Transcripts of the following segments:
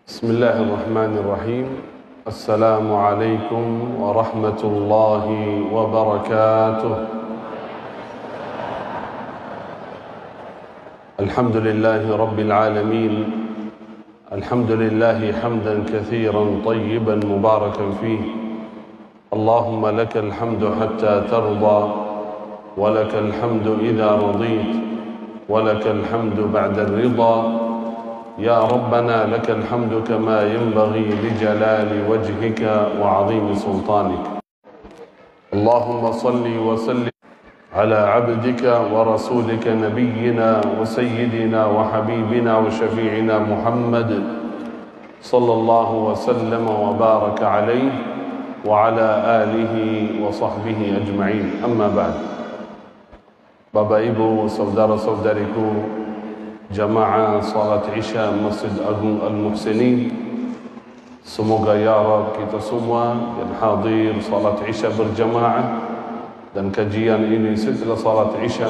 بسم الله الرحمن الرحيم. السلام عليكم ورحمة الله وبركاته. الحمد لله رب العالمين، الحمد لله حمدا كثيرا طيبا مباركا فيه. اللهم لك الحمد حتى ترضى، ولك الحمد إذا رضيت، ولك الحمد بعد الرضا. يا ربنا لك الحمد كما ينبغي لجلال وجهك وعظيم سلطانك. اللهم صل وسلم على عبدك ورسولك نبينا وسيدنا وحبيبنا وشفيعنا محمد صلى الله وسلم وبارك عليه وعلى آله وصحبه أجمعين. أما بعد. Bapak Ibu, saudara-saudariku, jamaah salat Isya Masjid Agung Al-Muhsinin, semoga ya Rab kita semua yang hadir salat Isya berjamaah dan kajian ini setelah salat Isya,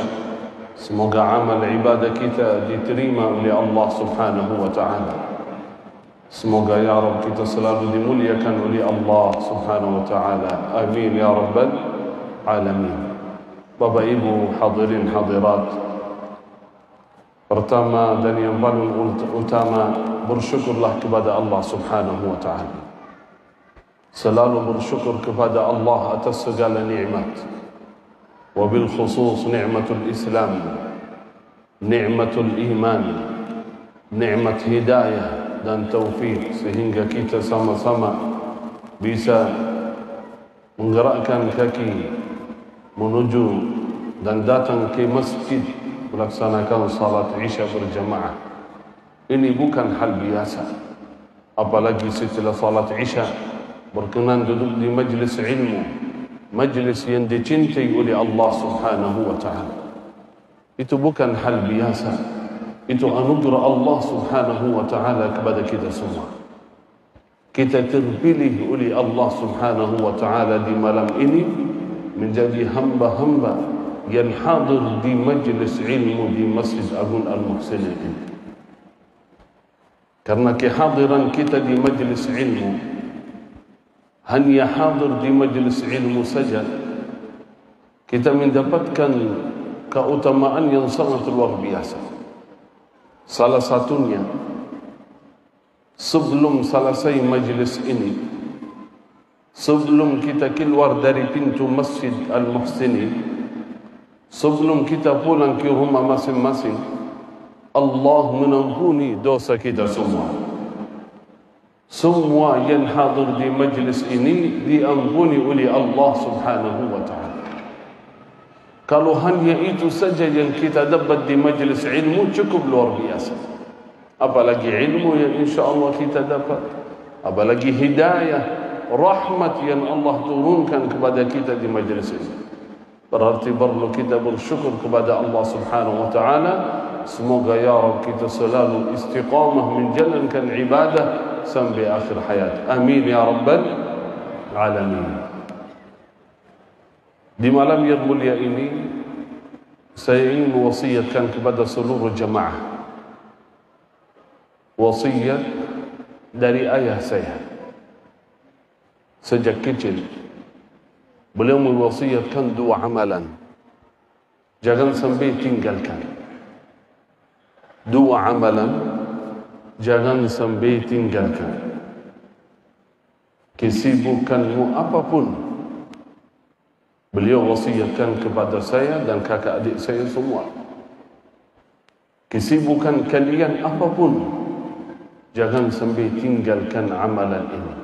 semoga amal ibadah kita diterima oleh Allah Subhanahu wa taala. Semoga ya Rab kita selalu dimuliakan oleh Allah Subhanahu wa taala. Amin ya rabbal alamin. Bapak Ibu hadirin hadirat, pertama dan yang paling utama, bersyukurlah kepada Allah Subhanahu wa taala. Selalu bersyukur kepada Allah atas segala nikmat. Wabil khusus nikmatul Islam, nikmatul iman, nikmat hidayah dan taufik, sehingga kita sama-sama bisa menggerakkan kaki menuju dan datang ke masjid melaksanakan salat Isya berjamaah. Ini bukan hal biasa, apalagi setelah salat Isya berkenan duduk di majlis ilmu, majlis yang dicintai oleh Allah Subhanahu wa taala. Itu bukan hal biasa, itu anugerah Allah Subhanahu wa taala kepada kita semua. Kita terpilih oleh Allah Subhanahu wa taala di malam ini menjadi hamba-hamba yang hadir di majlis ilmu di Masjid Agung Al-Muhsinin ini. Karena kehadiran kita di majlis ilmu, hanya hadir di majlis ilmu saja, kita mendapatkan keutamaan yang sangat luar biasa. Salah satunya, sebelum selesai majlis ini, sebelum kita keluar dari pintu Masjid Al-Muhsinin, sebelum kita pulang ke rumah masing-masing, Allah mengampuni dosa kita semua. Semua yang hadir di majlis ini diampuni oleh Allah Subhanahu wa taala. Kalau hanya itu saja yang kita dapat di majlis ilmu, cukup luar biasa. Apalagi ilmu yang insya-Allah kita dapat, apalagi hidayah, rahmat yang Allah turunkan kepada kita di majlis ini. Berarti perlu kita bersyukur kepada Allah Subhanahu wa taala. Semoga ya Rabb kita selalu istiqamah menjalankan ibadah sampai akhir hayat. Amin ya rabbal alamin. Di malam yang mulia ini, saya ingin mewasiatkan kepada seluruh jamaah wasiat dari ayah saya. Sejak kecil beliau mewasiatkan dua amalan, jangan sampai tinggalkan. Dua amalan jangan sampai tinggalkan. Kesibukanmu apapun, beliau wasiatkan kepada saya dan kakak adik saya semua. Kesibukan kalian apapun, jangan sampai tinggalkan amalan ini.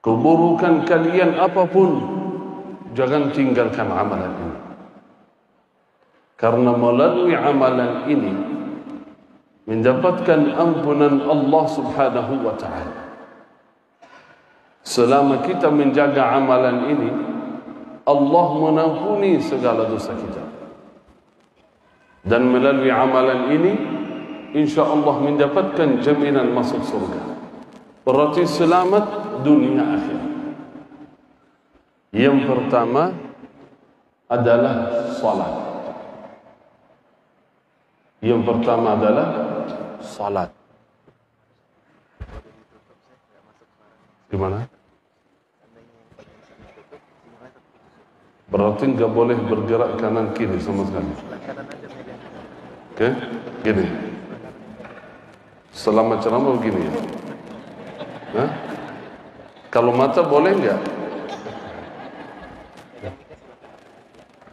Keburukan kalian apapun, jangan tinggalkan amalan ini. Karena melalui amalan ini mendapatkan ampunan Allah Subhanahu wa taala. Selama kita menjaga amalan ini, Allah mengampuni segala dosa kita. Dan melalui amalan ini, insya-Allah mendapatkan jaminan masuk surga. Berarti selamat dunia akhirat. Yang pertama adalah salat. Yang pertama adalah salat. Gimana? Berarti nggak boleh bergerak kanan kiri sama sekali. Oke, gini. Selama ceramah begini ya. Hah? Kalau mata boleh nggak?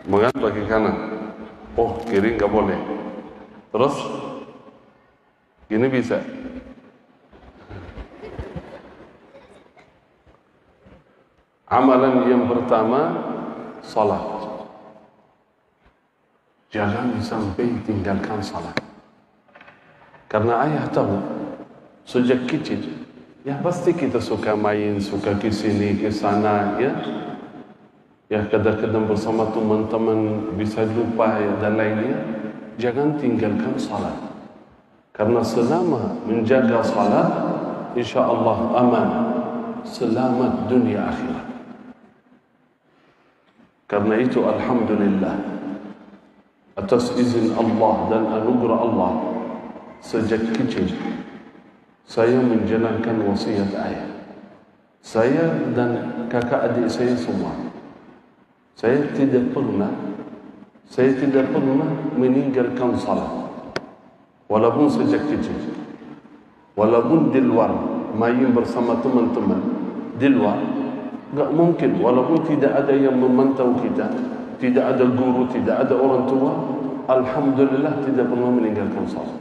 Mengat bagi kanan. Oh, kiri nggak boleh. Terus, gini bisa. Amalan yang pertama, salat. Jangan sampai tinggalkan salat. Karena ayah tahu, sejak kecil, ya pasti kita suka main, suka ke sini, ke sana, ya. Ya kadang-kadang bersama teman-teman bisa lupa ya, dan lainnya. Jangan tinggalkan salat. Karena selama menjaga salat, insya Allah aman, selamat dunia akhirat. Karena itu alhamdulillah atas izin Allah dan anugerah Allah, sejak kecil saya menjalankan wasiat ayah. Saya dan kakak adik saya semua, saya tidak pernah meninggalkan salat. Walaupun sejak kecil, walaupun di luar main bersama teman-teman di luar, enggak mungkin, walaupun tidak ada yang memantau kita, tidak ada guru, tidak ada orang tua, alhamdulillah tidak pernah meninggalkan salat.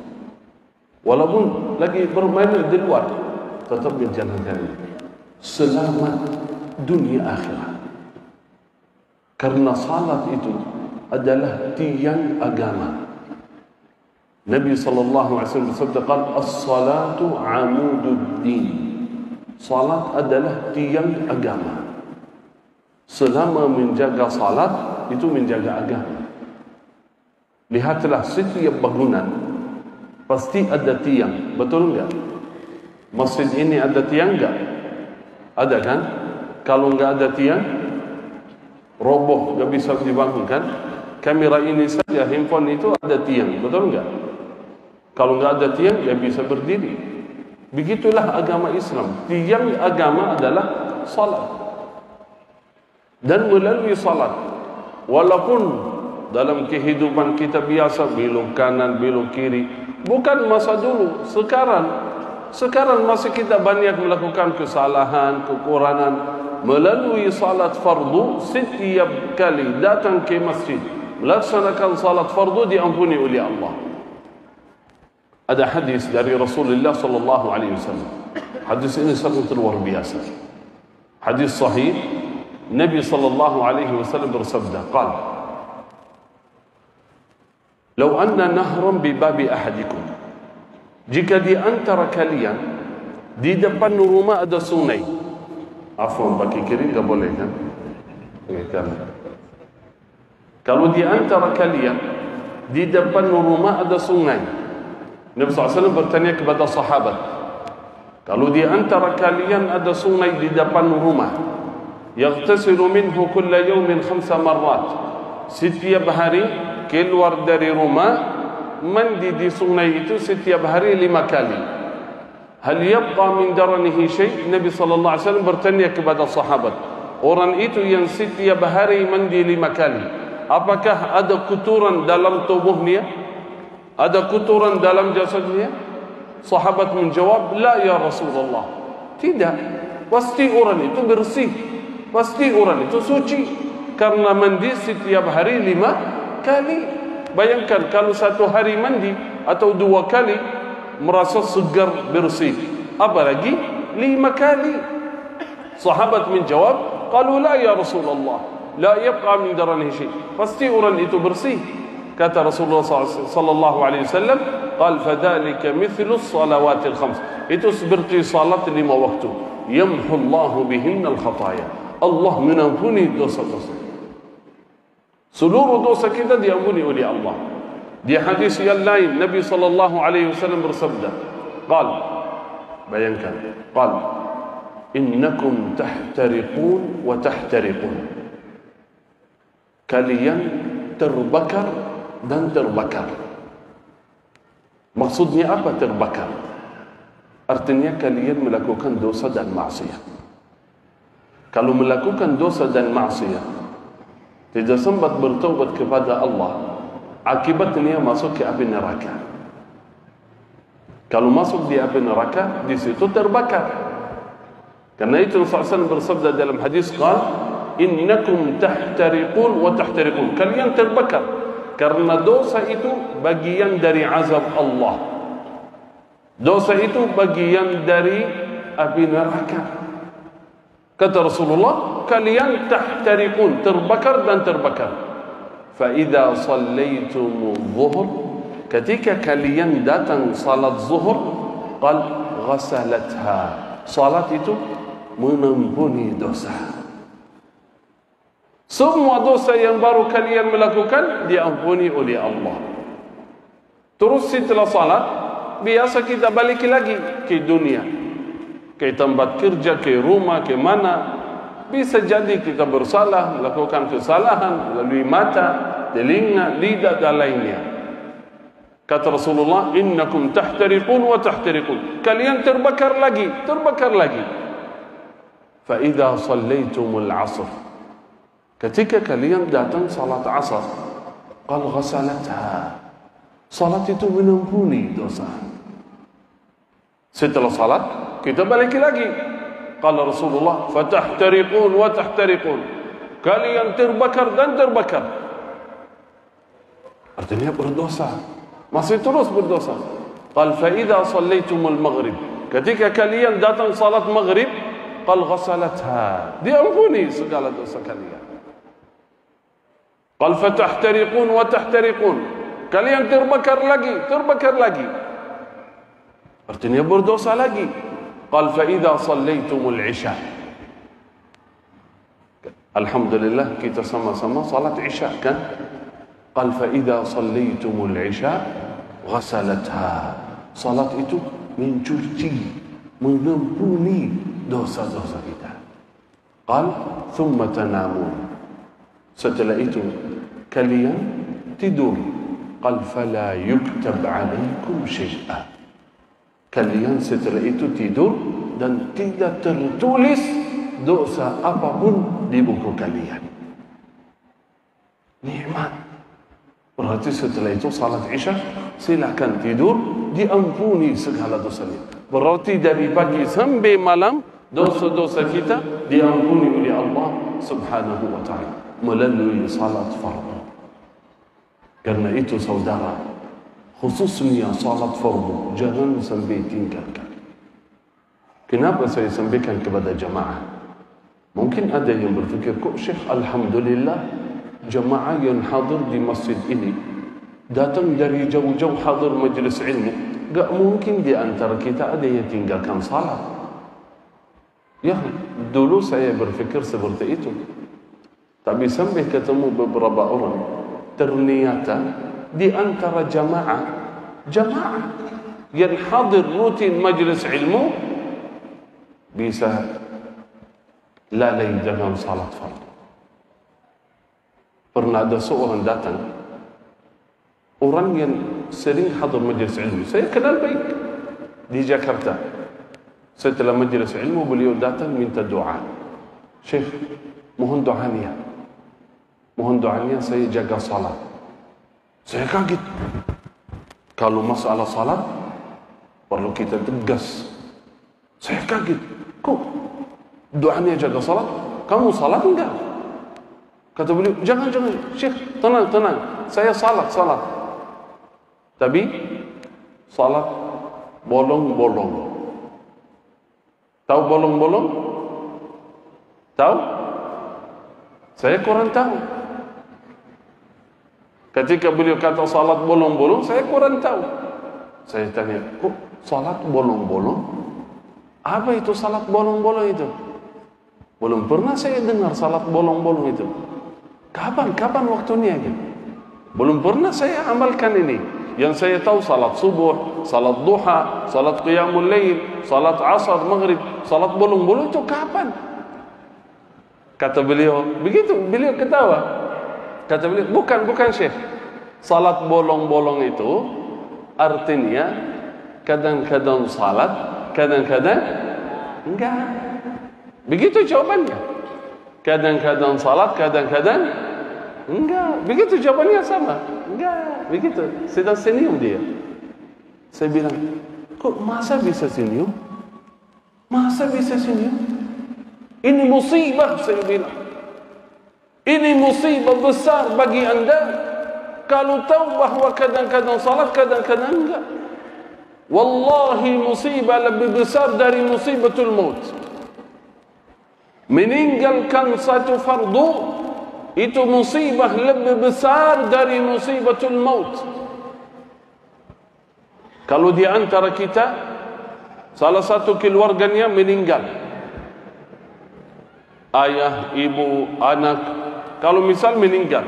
Walaupun lagi bermain di luar, tetap menjalankan selamat dunia akhirat. Karena salat itu adalah tiang agama. Nabi SAW bersabda, as-salatu amududdin. Salat adalah tiang agama. Selama menjaga salat, itu menjaga agama. Lihatlah setiap bangunan pasti ada tiang, betul enggak? Masjid ini ada tiang enggak? Ada kan? Kalau enggak ada tiang, roboh, enggak bisa dibangunkan. Kamera ini saja, handphone itu ada tiang, betul enggak? Kalau enggak ada tiang, enggak bisa berdiri. Begitulah agama Islam. Tiang agama adalah salat. Dan melalui salat, walaupun dalam kehidupan kita biasa belok kanan, belok kiri, bukan masa dulu, sekarang masih kita banyak melakukan kesalahan, kekurangan. Melalui salat fardu, setiap kali datang ke masjid melaksanakan salat fardu, diampuni oleh Allah. Ada hadis dari Rasulullah sallallahu alaihi wasallam. Hadis ini sangat luar biasa. Hadis sahih, Nabi sallallahu alaihi wasallam bersabda, qala: "Lau anna nahran bi babi ahadikum." Jika di antara kalian di depan rumah ada sungai. Afwan, bagi kiri enggak boleh kan? Kalau di antara kalian di depan rumah ada sungai, Nabi SAW bertanya kepada sahabat, kalau di antara kalian ada sungai di depan rumah, yaghtasilu minhu kulla yawmin 5 marrat, setiap hari keluar dari rumah mandi di sungai itu setiap hari 5 kali, hal yabqa min daranihi syai'? Nabi SAW bertanya kepada sahabat, orang itu yang setiap hari mandi 5 kali, apakah ada kotoran dalam tubuhnya? Ada kotoran dalam jasadnya? Sahabat menjawab, la ya Rasulullah, tidak. Pasti orang itu bersih, pasti orang itu suci, karena mandi setiap hari 5 kali. Bayangkan kalau 1 hari mandi atau 2 kali merasa segar bersih, apalagi 5 kali. Sahabat menjawab, qalu la ya Rasulullah, la yabqa min daranihi syai', pasti orang itu bersih. Kata Rasulullah sallallahu alaihi wasallam, qal fadzalika mithlu shalawatil khams, itu seperti salat 5 waktu, yamhu Allahu bihinna al-khataya, Allah mengampuni dosa-dosa. Seluruh dosa kita diampuni oleh Allah. Di hadis yang lain Nabi sallallahu alaihi wasallam bersabda, qal, bayangkan, qal innakum tahtariqun wa tahtariqun, kalian terbakar dan terbakar. Maksudnya apa terbakar? Artinya kalian melakukan dosa dan maksiat. kalau melakukan dosa dan maksiat, tidak sempat bertaubat kepada Allah, akibatnya masuk ke api neraka. Kalau masuk di api neraka, di situ terbakar. Karena itu Rasulullah bersabda dalam hadis, qal innakum tahtariqun wa tahtariqun, kalian terbakar karena dosa itu bagian dari azab Allah. Dosa itu bagian dari api neraka. Kata Rasulullah, kalian tahtariqun, terbakar dan terbakar. Fa idza shallaitum adh-dhuhr, ketika kalian datang salat zuhur, qal ghasalatha, salat itu mengampuni dosa. Semua dosa yang baru kalian melakukan diampuni oleh Allah. Terus setelah salat, biasa kita balik lagi ke dunia, ke tempat kerja, ke rumah, ke mana. Bisa jadi kita bersalah, melakukan kesalahan melalui mata, telinga, lidah dan lainnya. Kata Rasulullah, innakum tahtariqun wa tahtariqun, kalian terbakar lagi, terbakar lagi. Fa idza shallaitumul 'asr, ketika kalian datang salat asar, qal ghasalatha, salat itu mengampuni dosa. Setelah salat kita balik lagi, qala Rasulullah, fatahtariqun wa tahtariqun, kalian terbakar dan terbakar. Artinya berdosa, masih terus berdosa. Qal fa idza shallaitumul maghrib, ketika kalian datang salat maghrib, qal ghasalatha, diampuni segala dosa kalian. Qal fatahtariqun wa tahtariqun, kalian terbakar lagi, terbakar lagi. Artinya berdosa lagi. Qal fa idza shallaitumul isya, alhamdulillah kita sama-sama salat isya kan. Qal fa idza shallaitumul isya ghasalatha, salat itu mencuci, mengampuni dosa-dosa kita. Qal thumma tanamun, setelah itu kalian tidur. Qal fala yuktab alaikum syai'a, kalian setelah itu tidur dan tidak tertulis dosa apapun di buku kalian. Nikmat. Berarti setelah itu salat isya, silakan tidur, diampuni segala dosanya. Berarti dari pagi sampai malam dosa-dosa kita diampuni oleh Allah Subhanahu wa ta'ala melalui salat fardu. Karena itu saudara, khususnya salat fardu jangan sampai tinggalkan. Kenapa saya sampaikan kepada jamaah? Mungkin ada yang berfikir, kok Syekh, alhamdulillah jamaah yang hadir di masjid ini datang dari jauh-jauh hadir majlis ilmu, gak mungkin di antara kita ada yang tinggalkan salat. Ya, dulu saya berfikir seperti itu. Tapi sampai ketemu beberapa orang, ternyata di antara jamaah yang hadir rutin majlis ilmu bisa lalai dengan salat fardu. Pernah ada seorang datang, orang yang sering hadir majlis ilmu, saya kenal baik, di Jakarta. Setelah majlis ilmu beliau datang minta doa. Syekh, mohon doanya, saya jaga salat. Saya kaget. Kalau masalah salat perlu kita tegas. Saya kaget. Kok doanya jaga salat? Kamu salat enggak? Kata beliau, jangan, Syekh, tenang. Saya salat. Tapi salat bolong-bolong. Tahu bolong-bolong? Tahu? Saya kurang tahu. Ketika beliau kata salat bolong-bolong, saya kurang tahu. Saya tanya, kok salat bolong-bolong? Apa itu salat bolong-bolong itu? Belum pernah saya dengar salat bolong-bolong itu. Kapan waktunya gitu? Belum pernah saya amalkan ini. Yang saya tahu salat subuh, salat duha, salat qiyamul lail, salat asar, maghrib. Salat bolong-bolong itu kapan? Kata beliau, begitu, beliau ketawa. Kata beliau, bukan Syekh. Salat bolong-bolong itu artinya kadang-kadang salat, kadang-kadang enggak. Begitu jawabannya. Kadang-kadang salat, kadang-kadang enggak. Begitu jawabannya sama. Enggak, begitu. Sedang senyum dia. Saya bilang, kok masa bisa senyum? Masa bisa senyum? Ini musibah, saya bilang. Ini musibah besar bagi anda. Kalau tahu bahawa kadang-kadang salat, kadang-kadang enggak. Wallahi musibah lebih besar dari musibatul maut. Meninggalkan satu fardu itu musibah lebih besar dari musibatul maut. Kalau di antara kita salah satu keluarganya meninggal, ayah, ibu, anak, kalau misal meninggal,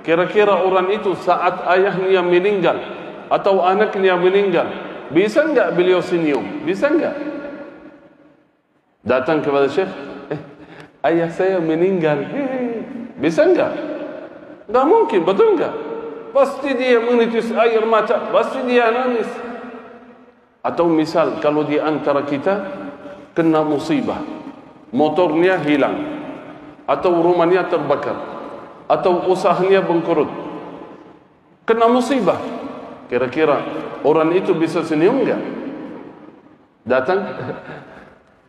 kira-kira orang itu saat ayahnya meninggal atau anaknya meninggal, bisa enggak beliau senyum? Bisa enggak? Datang kepada Syekh, ayah saya meninggal, bisa enggak? Enggak mungkin, betul enggak? Pasti dia menitis air mata, pasti dia nangis. Atau misal kalau di antara kita kena musibah, motornya hilang, atau rumahnya terbakar, atau usahanya bangkrut, kena musibah, kira-kira orang itu bisa senyum enggak? Datang,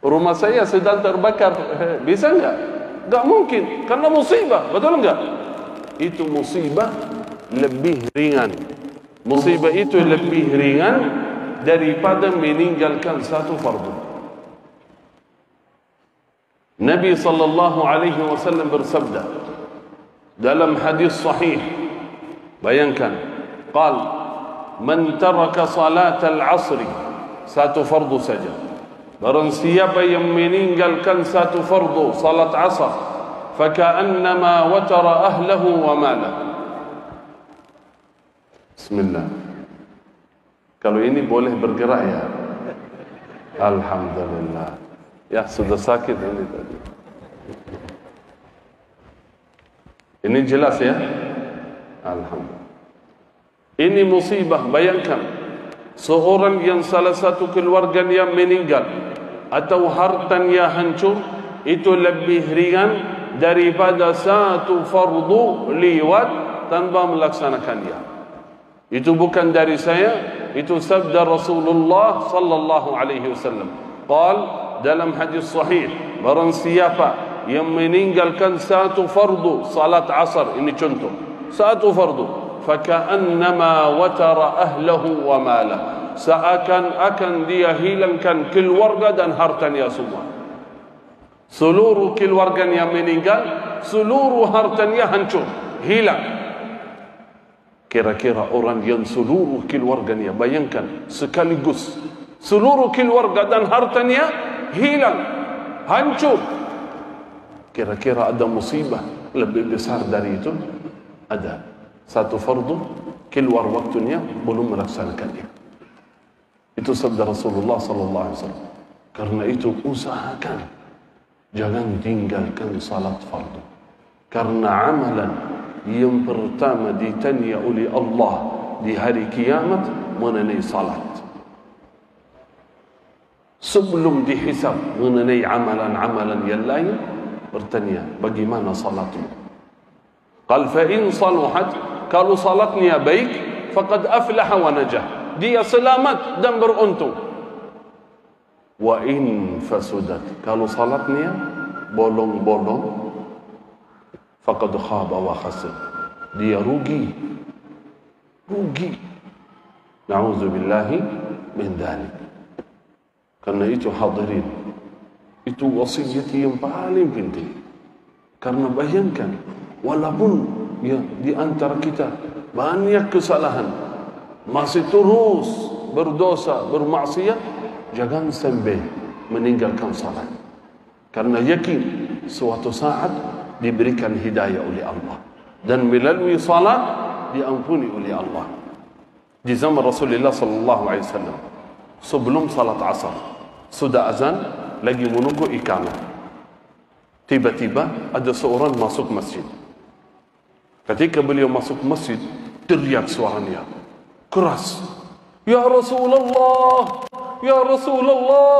rumah saya sedang terbakar, bisa enggak? Enggak mungkin, karena musibah, betul enggak? Itu musibah lebih ringan. Musibah itu lebih ringan daripada meninggalkan satu fardu. Nabi sallallahu alaihi wasallam bersabda dalam hadis sahih, bayangkan, qal man taraka salat al-asr, satu fardu saja, barang siapa yang meninggalkan satu fardu salat asar, faka'annama watara ahlahu wa malah. Bismillah. Kalau ini boleh bergerak ya, alhamdulillah. Ya, sudah sakit ini tadi. Ini jelas ya, alhamdulillah. Ini musibah. Bayangkan seorang yang salah satu keluarganya meninggal atau hartanya hancur, itu lebih ringan daripada satu fardu liwat tanpa melaksanakannya. Itu bukan dari saya, itu sabda Rasulullah sallallahu alaihi wasallam. Qal, dalam hadis sahih, barang siapa yang meninggalkan satu fardu salat asar, ini contoh, satu fardu, faka'annama watara ahlahu wa malah, seakan-akan dia hilangkan keluarga dan hartanya semua. Seluruh keluarganya meninggal, seluruh hartanya hancur, hilang. Kira-kira orang yang seluruh keluarganya, bayangkan sekaligus seluruh keluarga dan hartanya hilang, hancur, kira-kira ada musibah lebih besar dari itu? Ada. Satu fardu keluar waktunya belum melaksanakannya. Itu sabda Rasulullah sallallahu alaihi wasallam. Karena itu usahakan jangan tinggalkan salat fardu, karena amalan yang pertama ditanya oleh Allah di hari kiamat mengenai salat. Sebelum dihisab mengenai amalan-amalan yang lain, bertanya bagaimana salatmu. Qal fa in saluhat, kalau salatnya baik, faqad aflaha wa najah, dia selamat dan beruntung. Wa in fasudat, kalau salatnya bolong-bolong, faqad khaba wa khasir, dia rugi. Na'udzubillahi min dzalik. Karena itu hadirin, itu wasiat yang paling penting. Karena bayangkan, walaupun ya di antara kita banyak kesalahan, masih terus berdosa, bermaksiat, jangan sampai meninggalkan salat. Karena yakin suatu saat diberikan hidayah oleh Allah, dan melalui salat diampuni oleh Allah. Di zaman Rasulullah sallallahu alaihi wasallam, sebelum salat asar, sudah azan, lagi menunggu iqamah, tiba-tiba ada seorang masuk masjid. Ketika beliau masuk masjid, teriak suaranya keras, ya Rasulullah, ya Rasulullah,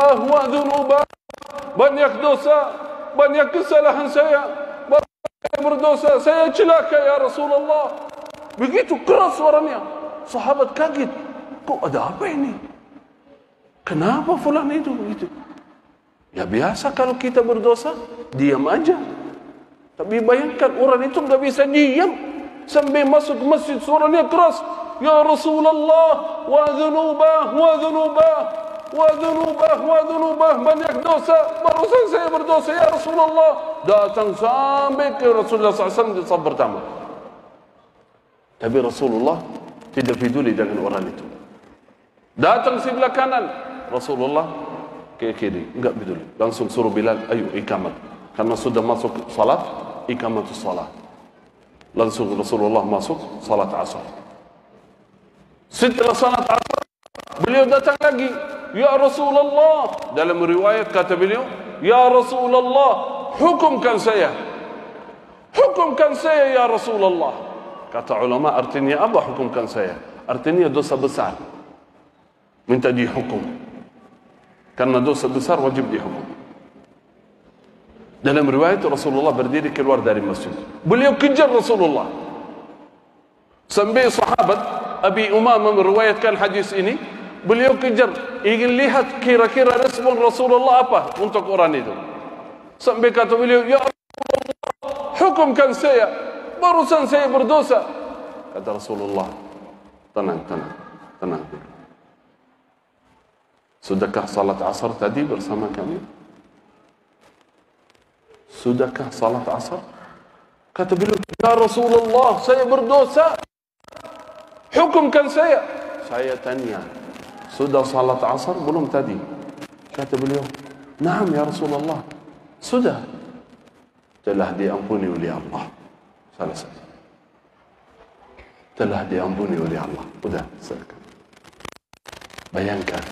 wa dzunubah, banyak dosa, banyak kesalahan saya, saya berdosa, saya celaka ya Rasulullah. Begitu keras suaranya. Sahabat kaget, kok ada apa ini? Kenapa fulan itu begitu? Ya biasa kalau kita berdosa, diam aja. Tapi bayangkan orang itu nggak bisa diam sampai masuk masjid suaranya keras. Ya Rasulullah, wa dzunubah, wa dzunubah, wa dzunubah, wa dzunubah, banyak dosa. Barusan saya berdosa ya Rasulullah. Datang sampai ke Rasulullah SAW di saf pertama. Tapi Rasulullah tidak peduli dengan orang itu. Datang sebelah kanan, Rasulullah ke kiri, enggak peduli. Langsung suruh Bilal, ayo ikamat. Karena sudah masuk salat, ikamatus salat. Langsung Rasulullah masuk salat asar. Setelah salat asar, beliau datang lagi. Ya Rasulullah, dalam riwayat kata beliau, ya Rasulullah, hukumkan saya. Hukumkan saya ya Rasulullah. Kata ulama, artinya apa hukumkan saya? Artinya dosa besar. Minta dihukum. Karena dosa besar wajib dihukum. Dalam riwayat Rasulullah berdiri keluar dari masjid. Beliau kejar Rasulullah. Sampai sahabat Abi Umamah meriwayatkan hadis ini. Beliau kejar, ingin lihat kira-kira respon Rasulullah apa untuk orang itu. Sampai kata beliau, ya Rasulullah, hukumkan saya. Barusan saya berdosa. Kata Rasulullah, tenang, tenang, tenang. Sudahkah salat asar tadi bersama kami? Sudahkah salat asar? Kata beliau, ya Rasulullah, saya berdosa. Hukumkan saya. Saya tanya, sudah salat asar belum tadi? Kata beliau, naam ya Rasulullah, sudah. Telah diampuni oleh Allah. Selesai. Telah diampuni oleh Allah. Sudah, selesai. Bayangkan.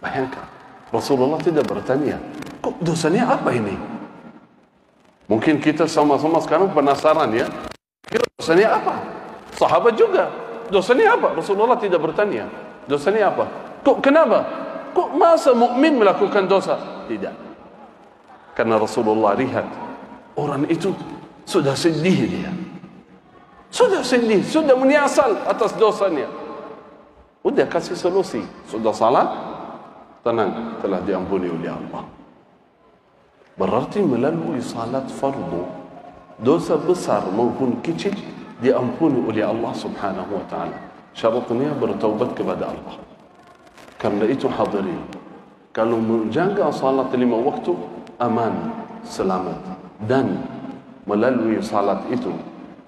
Bayangkan. Rasulullah tidak bertanya, kok dosanya apa ini? Mungkin kita sama-sama sekarang penasaran ya. Kira dosanya apa? Sahabat juga. Dosanya apa? Rasulullah tidak bertanya. Dosanya apa? Kok kenapa? Kok masa mukmin melakukan dosa? Tidak. Karena Rasulullah lihat orang itu sudah sedih dia. Sudah sedih, sudah menyesal atas dosanya. Udah kasih solusi. Sudah salat, tenang, telah diampuni oleh Allah. Berarti melalui salat fardu, dosa besar maupun kecil diampuni oleh Allah Subhanahu wa taala. Syaratnya bertaubat kepada Allah. Karena itu hadirin, kalau menjaga salat 5 waktu, aman, selamat. Dan melalui salat itu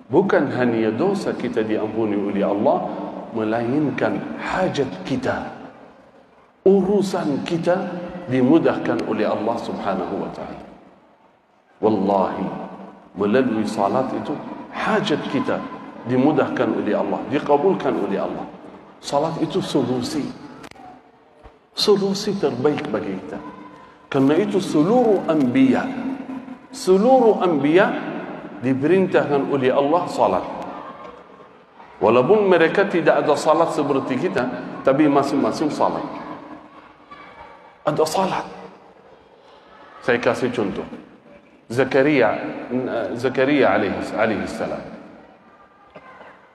bukan hanya dosa kita diampuni oleh Allah, melainkan hajat kita, urusan kita dimudahkan oleh Allah Subhanahu wa taala. Wallahi, melalui salat itu hajat kita dimudahkan oleh Allah, dikabulkan oleh Allah. Salat itu solusi terbaik bagi kita. Karena itu seluruh anbiya diperintahkan oleh Allah salat. Walaupun mereka tidak ada salat seperti kita, tapi masing-masing salat. Ada salat. Saya kasih contoh. Zakaria alaihi salam.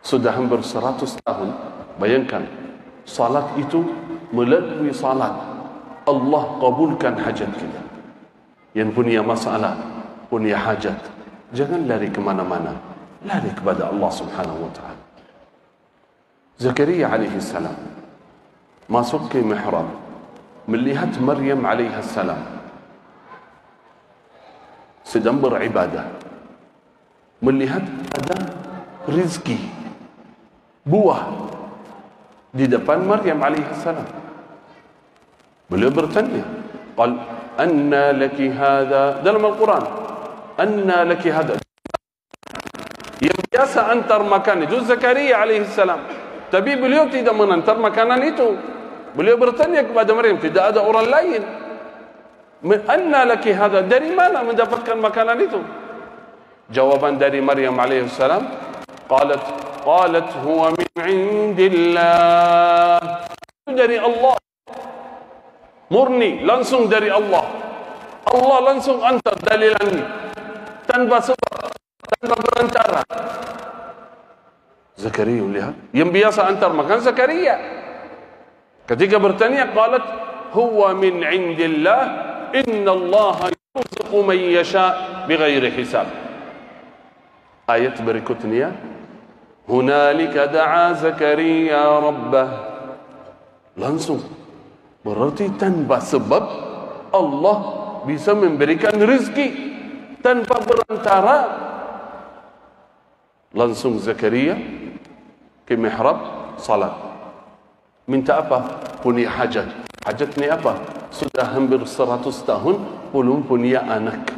Sudah hampir 100 tahun. Bayangkan, salat itu melalui salat Allah kabulkan hajat kita. Yang punya masalah, punya hajat, jangan lari kemana-mana, lari kepada Allah Subhanahu wa ta'ala. Zakaria alaihi salam masuk ke mihrab, melihat Maryam alaihi salam sedang beribadah, melihat ada rizki, buah di depan Maryam alaihi salam. Beliau bertanya, qal anna laki hadha, dalam Al-Quran, anna laki hadha, yang biasa antar makanan itu Zakaria alaihi salam. Tapi beliau tidak menantar makanan itu. Beliau bertanya kepada Maryam, tidak ada orang lain. Anna laki hadha, dari mana mendapatkan makanan itu? Jawaban dari Maryam alaihi salam, qalat huwa min indillah, dari Allah, murni langsung dari Allah. Allah langsung hantar dari langit tanpa sebab, tanpa perantara. Zakaria lihat, yang biasa antar makan Zakaria. Ketika bertanya, qalat huwa min indillah innallaha yarzuqu man yasha bighairi hisab. Ayat berikutnya, hunalika da'a Zakaria rabbah. Langsung, berarti tanpa sebab Allah bisa memberikan rezeki tanpa perantara. Langsung Zakaria ke mihrab salat. Minta apa? Punya hajat. Hajat ni apa? Sudah hampir 100 tahun belum punya anak.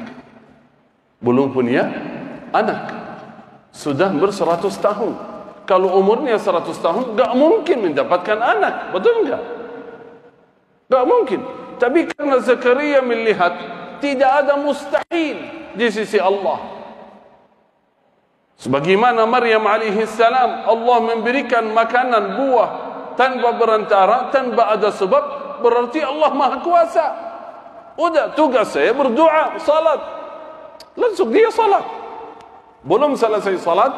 Belum punya anak. Sudah hampir 100 tahun. Kalau umurnya 100 tahun, tak mungkin mendapatkan anak. Betul enggak? Tak mungkin. Tapi karena Zakaria melihat tidak ada mustahil di sisi Allah. Sebagaimana Maryam alaihi salam, Allah memberikan makanan buah tanpa berantara, tanpa ada sebab, berarti Allah Maha Kuasa. Udah, tugas saya berdoa, salat. Langsung dia salat. Belum selesai salat,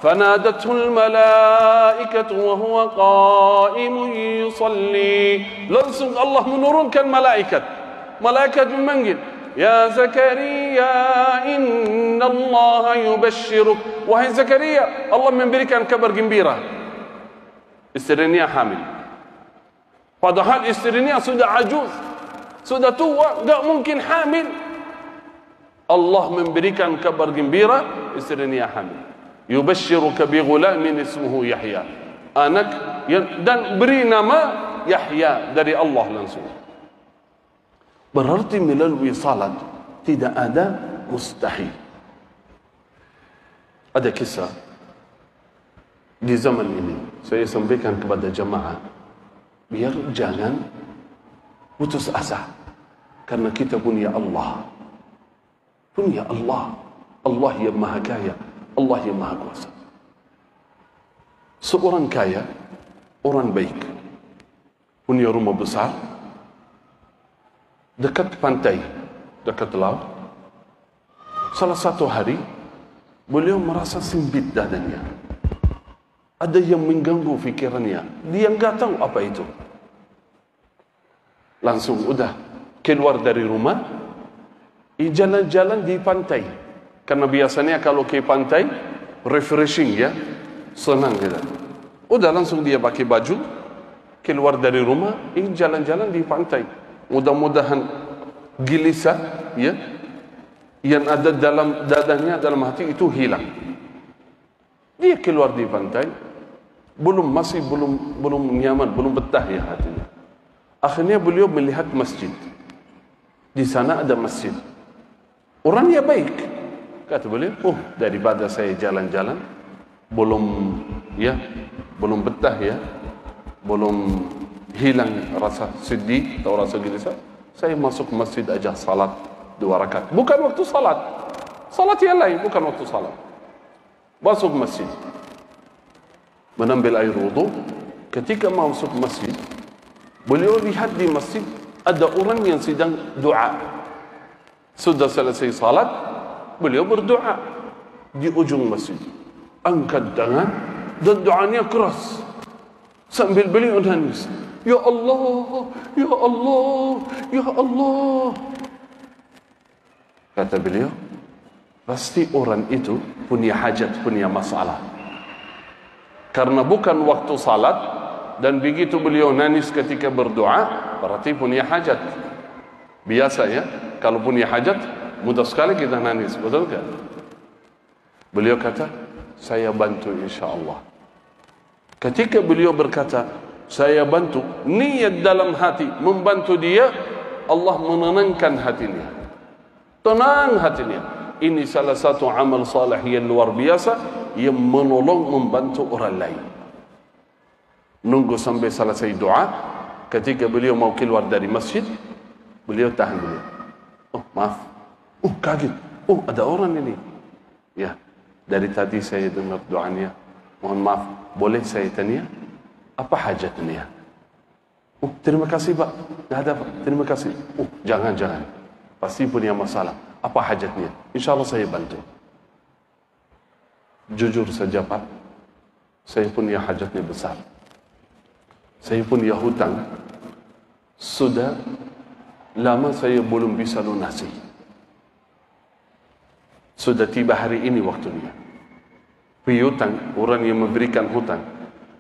fanadatul malaikatu wa huwa qaimun yusalli. Langsung Allah menurunkan malaikat. Malaikat memanggil, ya Zakaria, inna Allah yubashshiruk. Wahai Zakaria, Allah memberikan kabar gembira. Istrinya hamil. Padahal istrinya sudah ajuz, sudah tua, tak mungkin hamil. Allah memberikan kabar gembira, istrinya hamil. Yubashshiruka bi ghulamin ismuhu Yahya. Anak dan beri nama Yahya dari Allah langsung. Berarti melalui salat tidak ada mustahil. Ada kisah di zaman ini, saya sampaikan kepada jemaah, biar jangan putus asa, karena kita punya Allah. Punya Allah. Allah yang maha kaya, Allah yang maha kuasa. Seorang kaya, orang baik, punya rumah besar dekat pantai, dekat laut. Salah satu hari beliau merasa sempit dadanya. Ada yang mengganggu fikirannya. Dia enggak tahu apa itu. Langsung udah keluar dari rumah, jalan-jalan di pantai. Karena biasanya kalau ke pantai refreshing ya, senang gitu. Udah langsung dia pakai baju, keluar dari rumah, jalan-jalan di pantai. Mudah-mudahan gelisah ya, yang ada dalam dadanya, dalam hati itu hilang. Dia keluar di pantai, belum nyaman, belum betah ya hatinya. Akhirnya beliau melihat masjid. Di sana ada masjid. Orangnya baik. Kata beliau, daripada saya jalan-jalan, belum betah ya, belum hilang rasa sedih atau rasa gelisah, saya masuk masjid aja salat 2 rakaat. Bukan waktu salat. Salat yang lain, bukan waktu salat. Masuk masjid, menambil air wudu. Ketika masuk masjid, beliau lihat di masjid ada orang yang sedang doa. Sudah selesai salat, beliau berdoa di ujung masjid. Angkat tangan dan doanya keras sambil beliau nangis. Ya Allah, ya Allah, ya Allah. Kata beliau, pasti orang itu punya hajat, punya masalah. Karena bukan waktu salat, dan begitu beliau nangis ketika berdoa, berarti punya hajat. Biasa ya, kalau punya hajat, mudah sekali kita nangis, betul kan? Beliau kata, saya bantu insyaAllah. Ketika beliau berkata, saya bantu, niat dalam hati membantu dia, Allah menenangkan hatinya. Tenang hatinya. Ini salah satu amal salih yang luar biasa, yang menolong, membantu orang lain. Nunggu sampai selesai doa. Ketika beliau mau keluar dari masjid, beliau tahan dulu. Maaf. Kaget. Ada orang ini. Ya, dari tadi saya dengar doanya. Mohon maaf, boleh saya tanya apa hajatnya? Terima kasih Pak. Nggak ada Pak. Terima kasih. Jangan. pasti punya masalah. Apa hajatnya? Insya Allah saya bantu. Jujur saja Pak, saya punya hajatnya besar. Saya punya hutang, sudah lama saya belum bisa lunasi. Sudah tiba hari ini waktunya. Piutang, orang yang memberikan hutang,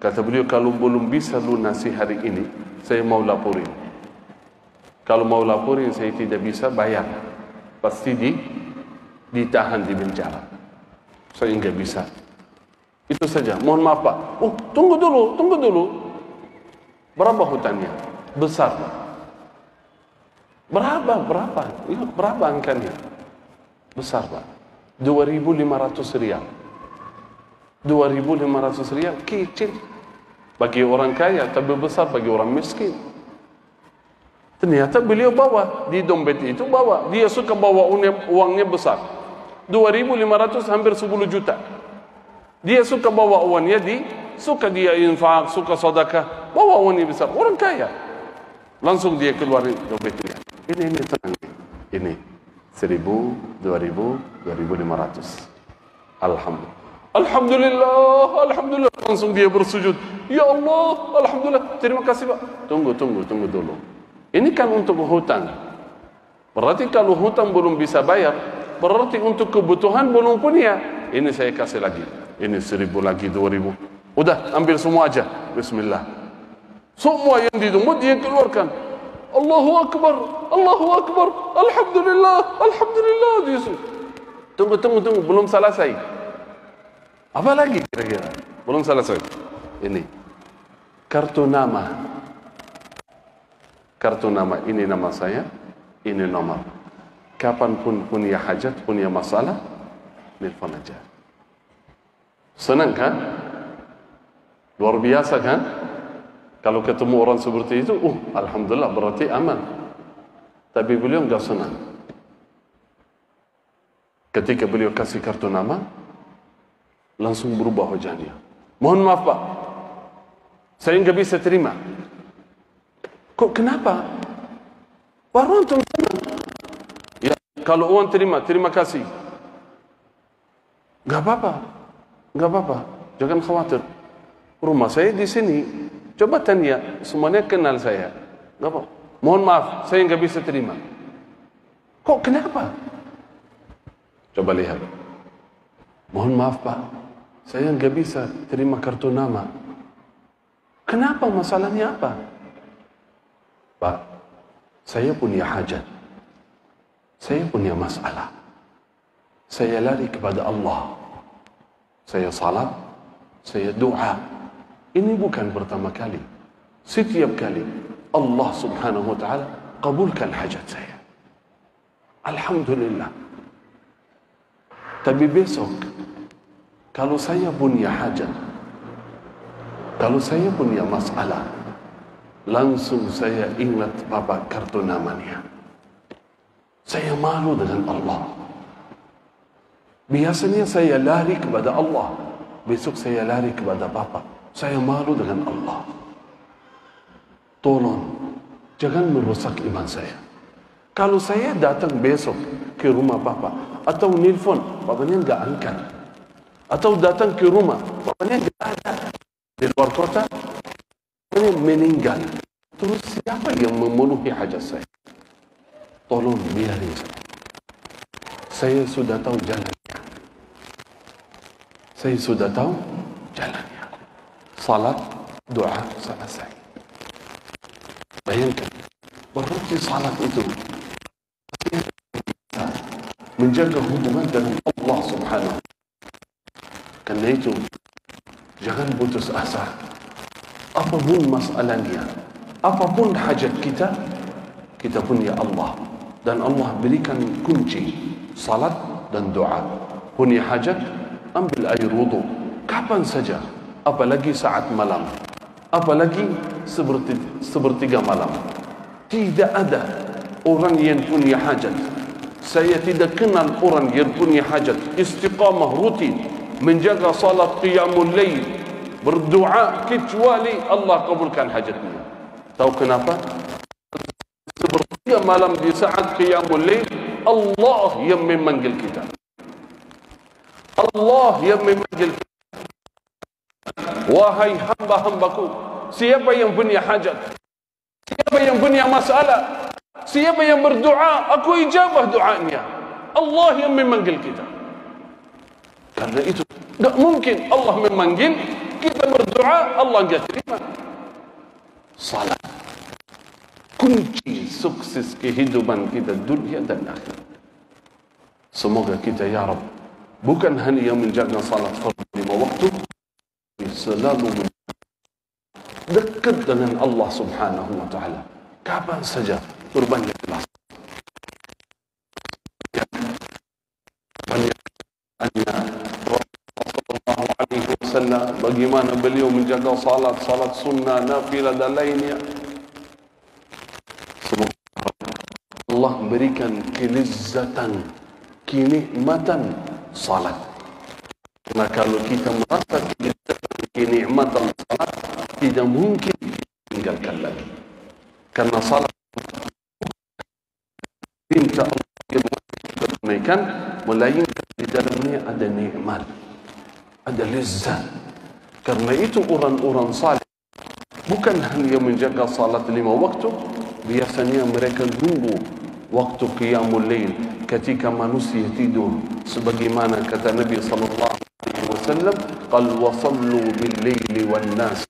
kata beliau, kalau belum bisa lunasi hari ini, saya mau laporin. Kalau mau laporin, saya tidak bisa bayar. Pasti ditahan di penjara. Saya enggak bisa. Itu saja. Mohon maaf Pak. Oh, tunggu dulu. Berapa hutangnya? Besar. Berapa? Ya, berapa angkanya? Besar Pak. 2.500 rial. 2.500 rial kecil bagi orang kaya, tapi besar bagi orang miskin. Ternyata beliau bawa di dompet itu, bawa. Dia suka bawa uangnya besar. 2.500 hampir 10 juta. Dia suka bawa uangnya suka dia infak, suka sedekah, bawa uangnya besar. Orang kaya. Langsung dia keluarin dompetnya. Ini tenang. Ini 1.000, 2.000, 2.500. Alhamdulillah. Langsung dia bersujud. Ya Allah, alhamdulillah. Terima kasih Pak. Tunggu dulu. Ini kan untuk hutang. Berarti kalau hutang belum bisa bayar, berarti untuk kebutuhan belum punya. Ini saya kasih lagi. Ini 1.000 lagi, 2.000. Udah, ambil semua aja. Bismillah. Semua yang ditunggu dia keluarkan. Allahu Akbar. Alhamdulillah. Tunggu. Belum selesai. Apa lagi kira-kira? Belum selesai. Ini. Kartu nama, ini nama saya, ini nomor. Kapanpun punya hajat, punya masalah, nelfon aja. Senang kan? Luar biasa kan? Kalau ketemu orang seperti itu, alhamdulillah, berarti aman. Tapi beliau enggak senang. Ketika beliau kasih kartu nama, langsung berubah wajahnya. Mohon maaf Pak, saya enggak bisa terima. Kok kenapa? Baru antum senang. Ya, kalau uang terima kasih. Enggak apa-apa. Jangan khawatir. Rumah saya di sini. Coba tanya, semuanya kenal saya. Enggak apa. Mohon maaf, saya enggak bisa terima. Kok kenapa? Coba lihat. Mohon maaf Pak, saya enggak bisa terima kartu nama. Kenapa? Masalahnya apa? Pak, saya punya hajat. Saya punya masalah. Saya lari kepada Allah. Saya salat, saya doa. Ini bukan pertama kali. Setiap kali Allah Subhanahu wa ta'ala kabulkan hajat saya. Alhamdulillah. Tapi besok, kalau saya punya hajat, kalau saya punya masalah, langsung saya ingat Bapak kartu namanya. Saya malu dengan Allah. Biasanya saya lari kepada Allah. Besok saya lari kepada Bapak. Saya malu dengan Allah. Tolong, jangan merusak iman saya. Kalau saya datang besok ke rumah Bapak, atau nelfon, Bapaknya enggak angkat. Atau datang ke rumah, Bapaknya enggak ada. Di luar kota, Bapaknya meninggal. Terus siapa yang memenuhi hajat saya? Tolong biarin saya. Saya sudah tahu jalannya. Salat, doa, selesai. Bayangkan, berarti salat itu menjaga hubungan dengan Allah Subhanahu. Karena itu, jangan putus asa. Apapun masalahnya, apapun hajat kita, kita punya Allah. Dan Allah berikan kunci salat dan doa. Punya hajat, ambil air wudu kapan saja, apalagi saat malam, apalagi sepertiga malam. Tidak ada orang yang punya hajat. Saya tidak kenal orang yang punya hajat istiqamah rutin menjaga salat qiyamul lail, berdoa, kecuali Allah kabulkan hajatnya. Tahu kenapa? Seperti malam di saat qiyamul lail, Allah yang memanggil kita. Allah yang memanggil kita. Wahai hamba-hambaku, siapa yang punya hajat, siapa yang punya masalah, siapa yang berdoa, aku ijabah doanya. Allah yang memanggil kita. Karena itu tak mungkin Allah memanggil kita berdoa Allah enggak terima. Salat kunci sukses kehidupan kita dunia dan akhirat. Semoga kita ya Rabb bukan hanya menjaga salat fardu 5 waktu, selalu dekat dengan Allah Subhanahu wa taala. Kapan saja berbanyaklah bagaimana beliau menjaga salat sunnah, nafilah dan lainnya. Semoga Allah berikan kelezatan, kenikmatan salat. Karena kalau kita merasa kenikmatan salat, tidak mungkin tinggalkan lagi. Karena salat minta Allah yang menaikkan, melainkan di dalamnya ada nikmat, ada lezat. Karena itu orang-orang saleh bukan hanya menjaga salat 5 waktu, biasanya mereka nunggu waktu qiyamul lail ketika manusia tidur, sebagaimana kata Nabi sallallahu alaihi wasallam, qal wa sallu bil laili wan nas.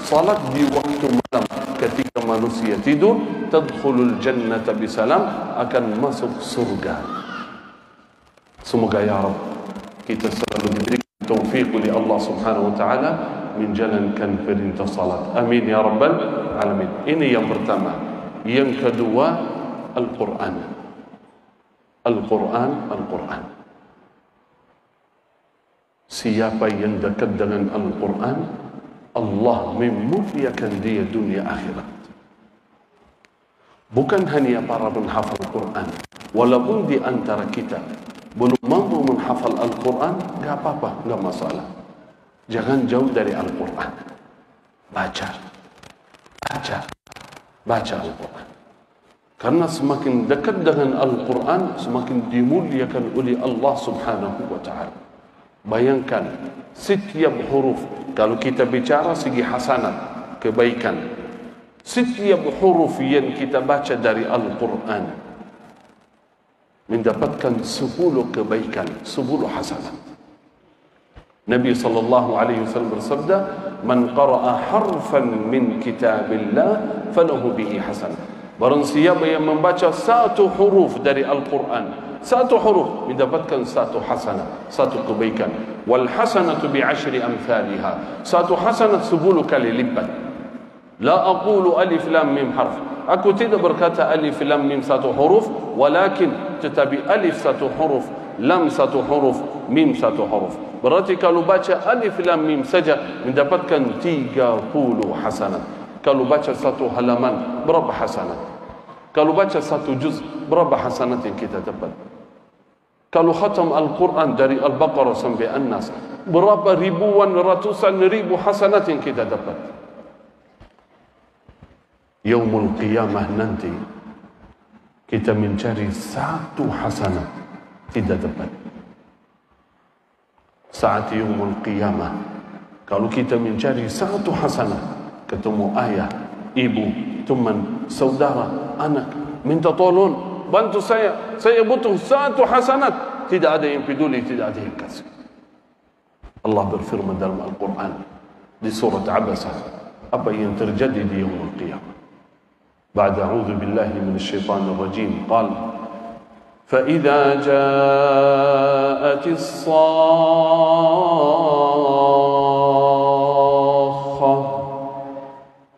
Salat di waktu malam ketika manusia tidur, tadkhulul jannata bisalam, akan masuk surga. Semoga ya Rabb kita selalu diberi taufik oleh Allah Subhanahu wa taala menjalankan perintah salat. Amin ya rabbal alamin. Ini yang pertama. Yang kedua, Al-Quran. Al-Quran. Siapa yang dekat dengan Al-Quran, Allah memuliakan dia dunia akhirat. Bukan hanya para penghafal Quran, walaupun di antara kita belum mampu menghafal Al-Quran, enggak apa-apa, enggak masalah. Jangan jauh dari Al-Quran. Baca Al-Quran. Karena semakin dekat dengan Al-Quran, semakin dimuliakan oleh Allah Subhanahu wa ta'ala. Bayangkan, setiap huruf, kalau kita bicara segi hasanat, kebaikan, setiap huruf yang kita baca dari Al-Quran mendapatkan 10 kebaikan, 10 hasanat. Nabi sallallahu alaihi wasallam bersabda, "Man qara'a harfan min kitabillah falahu bihi hasanah." Barang siapa yang membaca satu huruf dari Al-Quran, satu huruf mendapatkan satu hasanah, satu kebaikan. Wal hasanatu bi 10 amsalha. Satu hasanat 10 kali lipat. La aqulu alif lam mim harf. Aku tidak berkata alif lam mim satu huruf, walakin tetapi alif satu huruf, lam satu huruf, mim satu huruf. Berarti kalau baca alif lam mim saja mendapatkan 30 hasanat. Kalau baca satu halaman berapa hasanat? Kalau baca satu juz berapa hasanat yang kita dapat? Kalau khatam Al-Quran dari Al-Baqarah sampai An-Nas berapa ribuan, ratusan ribu hasanat yang kita dapat? Yaumul Qiyamah nanti kita mencari satu hasanah tidak dapat. Saat Yaumul Qiyamah kalau kita mencari satu hasanah, ketemu ayah, ibu, teman, saudara, anak, minta tolong, bantu saya butuh satu hasanat, tidak ada yang peduli, tidak ada yang kasih. Allah berfirman dalam Al-Quran di surat Abasa, apa yang terjadi di Yaumul Qiyamah. بعد أعوذ بالله من الشيطان الرجيم قال فإذا جاءت الصاخة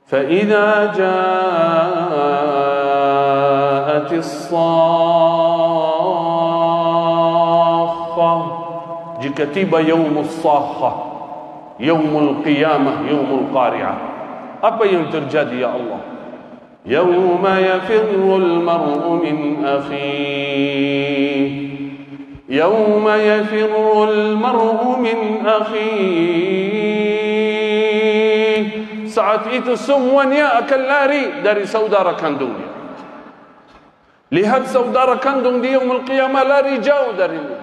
فإذا جاءت الصاخة jika tiba yaumul sakhah, yaumul qiyamah, yaumul qari'ah, apa yang terjadi ya Allah? يوم يفر المرء من أخيه يوم يفر المرء من أخيه. Saat itu semuanya akan lari dari saudara kandungnya. Lihat saudara kandung di yaumul qiyamah lari jauh darimu,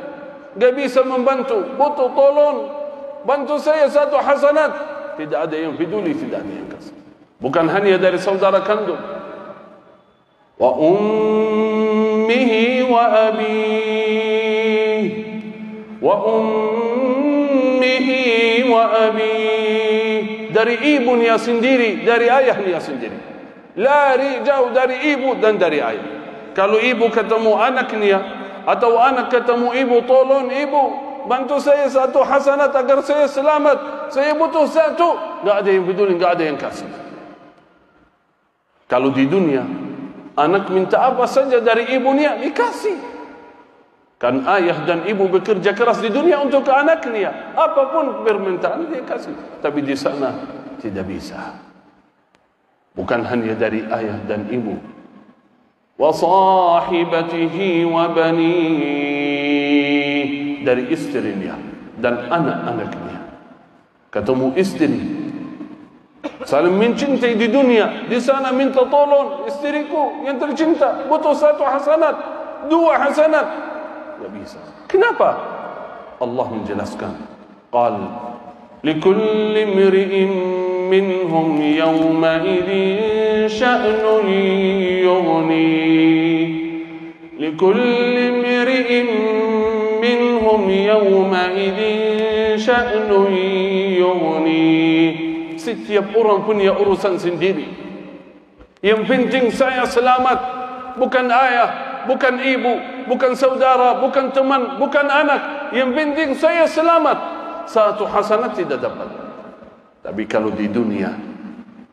gak bisa membantu, butuh tolong, bantu saya satu hasanat. Tidak ada yang peduli, tidak ada yang kasih. Bukan hanya dari saudara kandung. Wa ummihi wa abihi, wa ummihi wa abihi, dari ibunya sendiri, dari ayahnya sendiri. Lari jauh dari ibu dan dari ayah. Kalau ibu ketemu anaknya atau anak ketemu ibu, tolong ibu, bantu saya satu hasanat agar saya selamat, saya butuh satu. Gak ada yang peduli, gak ada yang kasih. Kalau di dunia anak minta apa saja dari ibunya dikasih. Kan ayah dan ibu bekerja keras di dunia untuk anaknya, apapun permintaan dia kasih. Tapi di sana tidak bisa. Bukan hanya dari ayah dan ibu. Wa sahibatihi wa banihi, dari istrinya dan anak-anaknya. Ketemu istri, saling mencintai di dunia, di sana minta tolong, istriku yang tercinta butuh satu hasanat, dua hasanat, tidak bisa. Kenapa? Allah menjelaskan, qal likulli imri'in minhum yawma idzin sya'nun yughni, likulli imri'in minhum yawma idzin sya'nun yughni. Setiap orang punya urusan sendiri. Yang penting saya selamat, bukan ayah, bukan ibu, bukan saudara, bukan teman, bukan anak. Yang penting saya selamat. Satu hasanat tidak dapat. Tapi kalau di dunia,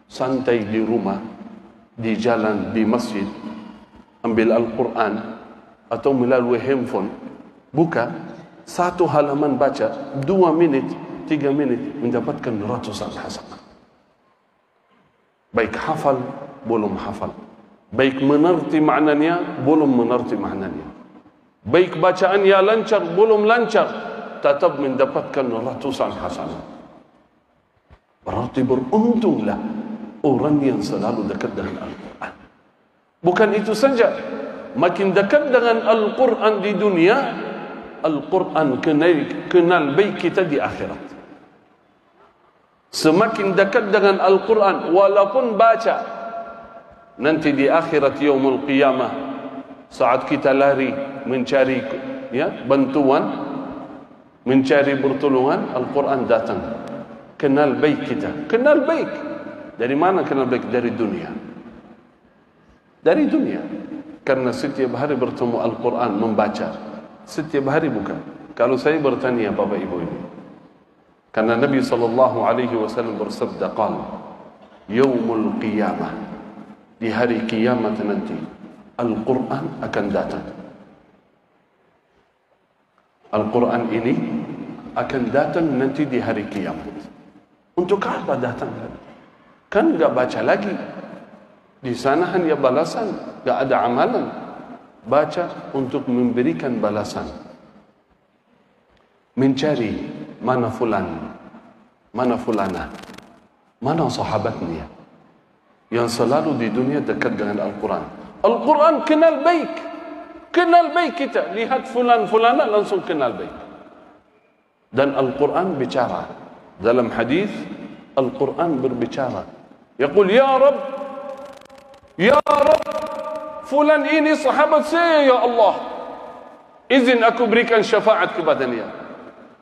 santai di rumah, di jalan, di masjid, ambil Al-Quran atau melalui handphone, buka satu halaman baca 2 menit, 3 menit, mendapatkan ratusan hasanat. Baik hafal, belum hafal. Baik mengerti maknanya, belum mengerti maknanya. Baik bacaannya lancar, belum lancar, tetap mendapatkan ratusan hasanat. Berarti beruntunglah orang yang selalu dekat dengan Al-Quran. Bukan itu saja, makin dekat dengan Al-Quran di dunia, Al-Quran kenal baik kita di akhirat. Semakin dekat dengan Al-Quran, walaupun baca, nanti di akhirat yaumul qiyamah, saat kita lari mencari bantuan, mencari pertolongan, Al-Quran datang. Kenal baik kita. Kenal baik. Dari mana kenal baik? Dari dunia. Dari dunia. Karena setiap hari bertemu Al-Quran, membaca. Setiap hari bukan. Kalau saya bertanya Bapak Ibu ini, karena Nabi SAW bersabda, qal yaumul qiyamah, di hari kiamat nanti Al-Quran akan datang. Al-Quran ini akan datang nanti di hari kiamat. Untuk apa datang? Kan enggak baca lagi. Di sana hanya balasan, enggak ada amalan. Baca untuk memberikan balasan. Mencari mana fulan, mana fulana, mana sahabatnya yang selalu di dunia dekat dengan Al-Quran. Al-Quran kenal baik. Kenal baik kita. Lihat fulan fulana langsung kenal baik. Dan Al-Quran bicara. Dalam hadis Al-Quran berbicara. Yaqul ya Rabb, ya Rabb, fulan ini sahabat saya ya Allah. Izin aku berikan syafaat kepadanya.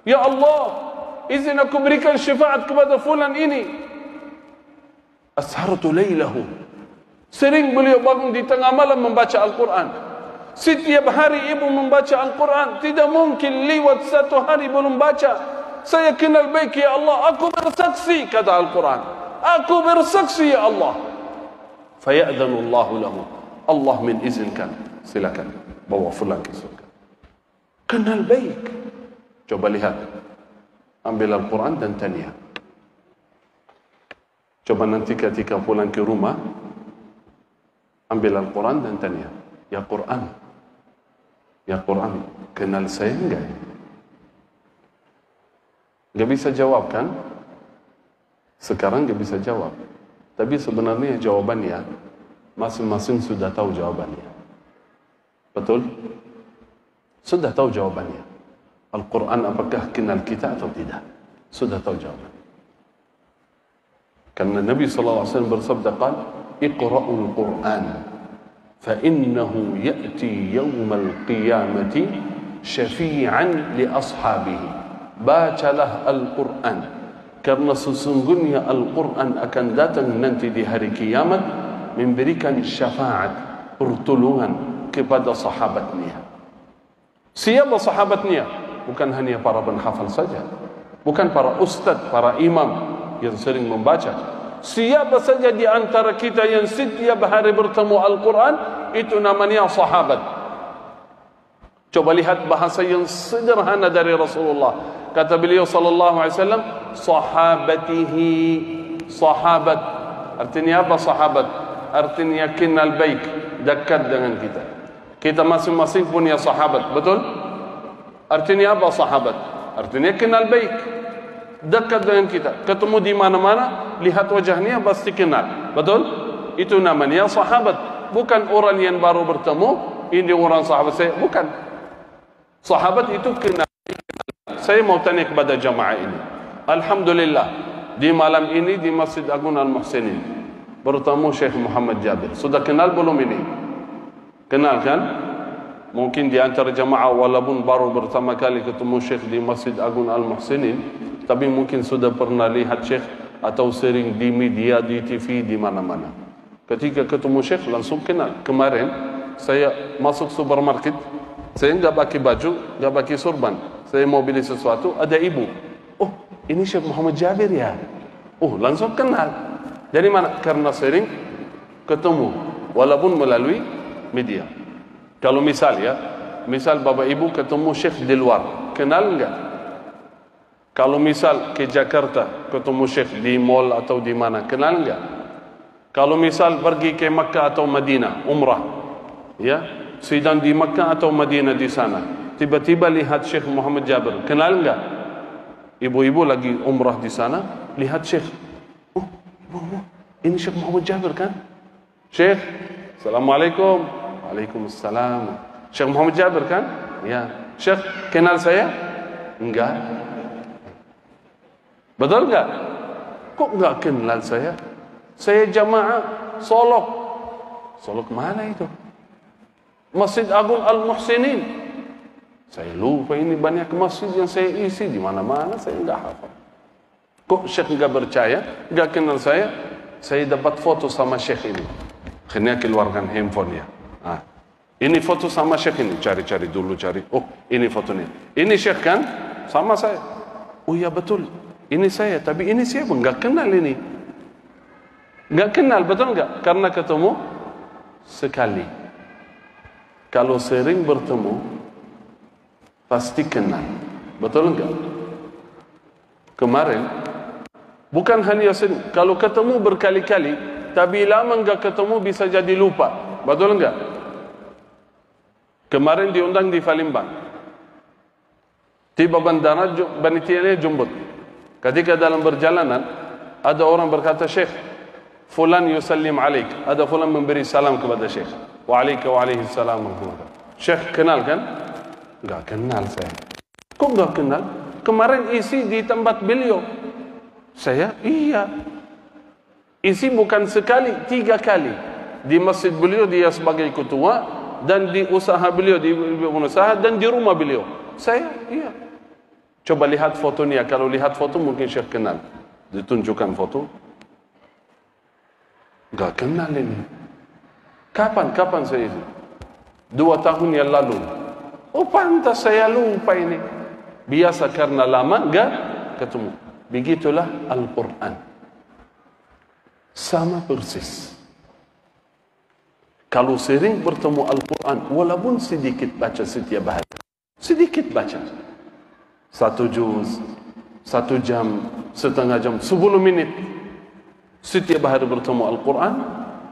Ya Allah, izin aku berikan syafaat kepada fulan ini. Ashartu laylahu. Sering beliau bangun di tengah malam membaca Al-Quran. Setiap hari ibu membaca Al-Quran. Tidak mungkin lewat satu hari belum baca. Saya kenal baik ya Allah. Aku bersaksi, kata Al-Quran. Aku bersaksi ya Allah. Faya'dhanullahu lahu. Allah mengizinkan. Silakan bawa fulan ke surga. Kenal baik. Coba lihat. Ambil Al-Quran dan tanya. Coba nanti ketika pulang ke rumah, ambil Al-Quran dan tanya. Ya Quran, ya Quran, kenal saya enggak? Enggak bisa jawab kan? Sekarang enggak bisa jawab. Tapi sebenarnya jawabannya masing-masing sudah tahu jawabannya. Betul? Sudah tahu jawabannya. Al-Quran apakah kenal kita atau tidak? Sudah tahu jawabannya. Karena Nabi SAW bersabda, "Iqra'ul Qur'an, fa innahu ya'ti yawmal qiyamati syafi'an li ashabihi." Bacalah Al-Quran, karena sesungguhnya Al-Quran akan datang nanti di hari kiamat memberikan syafaat, pertolongan kepada sahabatnya. Siapa sahabatnya? Bukan hanya para penghafal saja, bukan para ustaz, para imam yang sering membaca. Siapa saja di antara kita yang setiap hari bertemu Al-Quran, itu namanya sahabat. Coba lihat bahasa yang sederhana dari Rasulullah. Kata beliau sallallahu alaihi wasallam, sahabatihi, sahabat. Artinya apa sahabat? Artinya kenal baik, dekat dengan kita. Kita masing-masing punya sahabat, betul? Artinya apa sahabat? Artinya kenal baik, dekat dengan kita. Ketemu di mana-mana, lihat wajahnya pasti kenal, betul? Itu namanya sahabat. Bukan orang yang baru bertemu, ini orang sahabat saya, bukan. Sahabat itu kenal. Saya mau tanya kepada jamaah ini. Alhamdulillah, di malam ini di Masjid Agung Al-Muhsinin bertemu Syekh Muhammad Jabir. Sudah kenal belum ini? Kenal kan? Mungkin di antara jamaah walaupun baru pertama kali ketemu Syekh di Masjid Agung Al-Muhsinin, tapi mungkin sudah pernah lihat Syekh atau sering di media, di TV, di mana-mana. Ketika ketemu Syekh langsung kenal. Kemarin saya masuk supermarket, saya enggak pakai baju, enggak pakai surban. Saya mau beli sesuatu, ada ibu. Oh, ini Syekh Muhammad Jabir ya? Oh, langsung kenal. Dari mana? Karena sering ketemu, walaupun melalui media. Kalau misal ya, misal bapak ibu ketemu Syekh di luar, kenal enggak? Kalau misal ke Jakarta, ketemu Syekh di mall atau di mana, kenal enggak? Kalau misal pergi ke Makkah atau Madinah, umrah, ya, sedang di Makkah atau Madinah di sana, tiba-tiba lihat Syekh Muhammad Jabir, kenal enggak? Ibu-ibu lagi umrah di sana, lihat Syekh. Oh, ini Syekh Muhammad Jabir kan? Syekh, Assalamualaikum. Waalaikumsalam. Syekh Muhammad Jabir kan? Ya. Syekh, kenal saya? Enggak. Betul enggak? Kok enggak kenal saya? Saya jamaah Solok. Solok mana itu? Masjid Agung Al-Muhsinin. Saya lupa, ini banyak masjid yang saya isi di mana-mana, saya enggak hafal. Kok Syekh enggak percaya? Enggak kenal saya? Saya dapat foto sama Syekh ini. Akhirnya keluarkan handphone ya. Ah, ini foto sama Syekh ini. Cari-cari dulu, cari. Oh, ini fotonya. Ini Syekh kan? Sama saya. Oh ya betul. Ini saya, tapi ini siapa? Enggak kenal ini. Enggak kenal, betul enggak? Karena ketemu sekali. Kalau sering bertemu, pasti kenal. Betul enggak? Kemarin, bukan hanya sering. Kalau ketemu berkali-kali, tapi lama enggak ketemu bisa jadi lupa. Betul enggak? Kemarin diundang di Palembang. Tiba bandara, panitianya jemput. Ketika dalam perjalanan, ada orang berkata, Syekh, fulan yusallim alaik. Ada fulan memberi salam kepada Syekh. Waalaikumsalam. Syekh kenal kan? Enggak kenal saya. Kok enggak kenal? Kemarin isi di tempat beliau. Saya, iya. Isi bukan sekali, 3 kali. Di masjid beliau dia sebagai ketua, dan di usaha beliau, di usaha, dan di rumah beliau. Saya, iya. Coba lihat fotonya. Kalau lihat foto mungkin Syekh kenal. Ditunjukkan foto. Enggak kenal ini. Kapan saya itu? 2 tahun yang lalu. Oh pantas saya lupa ini. Biasa karena lama enggak ketemu. Begitulah Al-Quran. Sama persis. Kalau sering bertemu Al-Quran, walaupun sedikit baca setiap hari, sedikit baca. 1 juz, 1 jam, setengah jam, 10 menit. Setiap hari bertemu Al-Quran,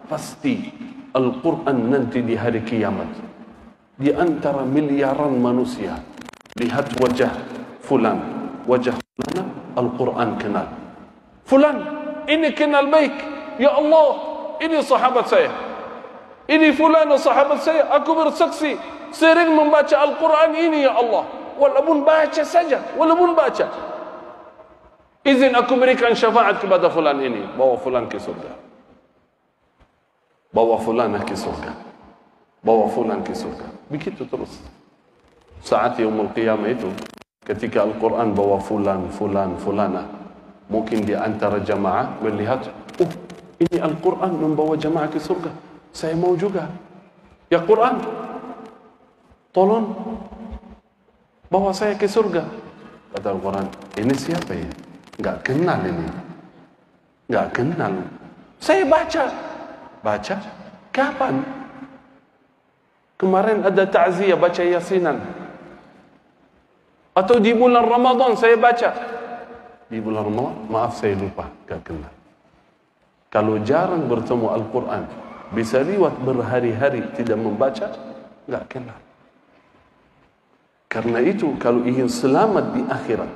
pasti Al-Quran nanti di hari kiamat. Di antara miliaran manusia, lihat wajah fulan, wajah fulana, Al-Quran kenal. Fulan, ini kenal baik. Ya Allah, ini sahabat saya. Ini fulan sahabat saya, aku bersaksi sering membaca Al-Quran ini ya Allah. Walaupun baca saja, walaupun baca. Izin aku berikan syafaat kepada fulan ini, bawa fulan ke surga. Bawa fulan ke surga. Bawa fulan ke surga. Begitu terus. Saat yaumul qiyamah itu, ketika Al-Quran bawa fulan, fulana, mungkin di antara jamaah melihat, oh ini Al-Quran membawa jamaah ke surga, saya mau juga. Ya Quran, tolong bawa saya ke surga. Kata Al-Quran, ini siapa ya? Enggak kenal ini. Enggak kenal. Saya baca. Baca? Kapan? Kemarin ada ta'ziyah baca Yasinan. Atau di bulan Ramadan saya baca. Di bulan Ramadan, maaf saya lupa, enggak kenal. Kalau jarang bertemu Al-Quran, bisa riwayat berhari-hari tidak membaca, enggak kenal. Karena itu kalau ingin selamat di akhirat,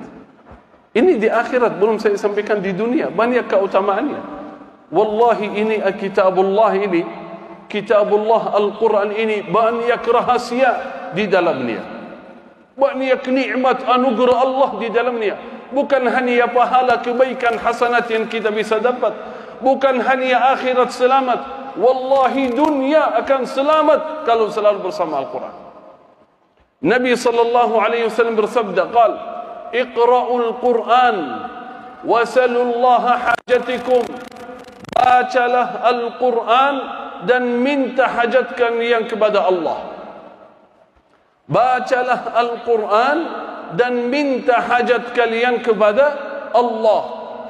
ini di akhirat, belum saya sampaikan di dunia, banyak keutamaannya. Wallahi ini kitabullah ini, kitabullah Al-Quran ini banyak rahasia di dalamnya. Banyak nikmat anugerah Allah di dalamnya. Bukan hanya pahala kebaikan hasanat yang kita bisa dapat. Bukan hanya akhirat selamat. Wallahi dunia akan selamat kalau selalu bersama Al-Quran. Nabi sallallahu alaihi wasallam bersabda, qal, iqra'ul Quran wasalullaha hajatikum. Bacalah Al-Quran dan minta hajat kalian kepada Allah. Bacalah Al-Quran dan minta hajat kalian kepada Allah.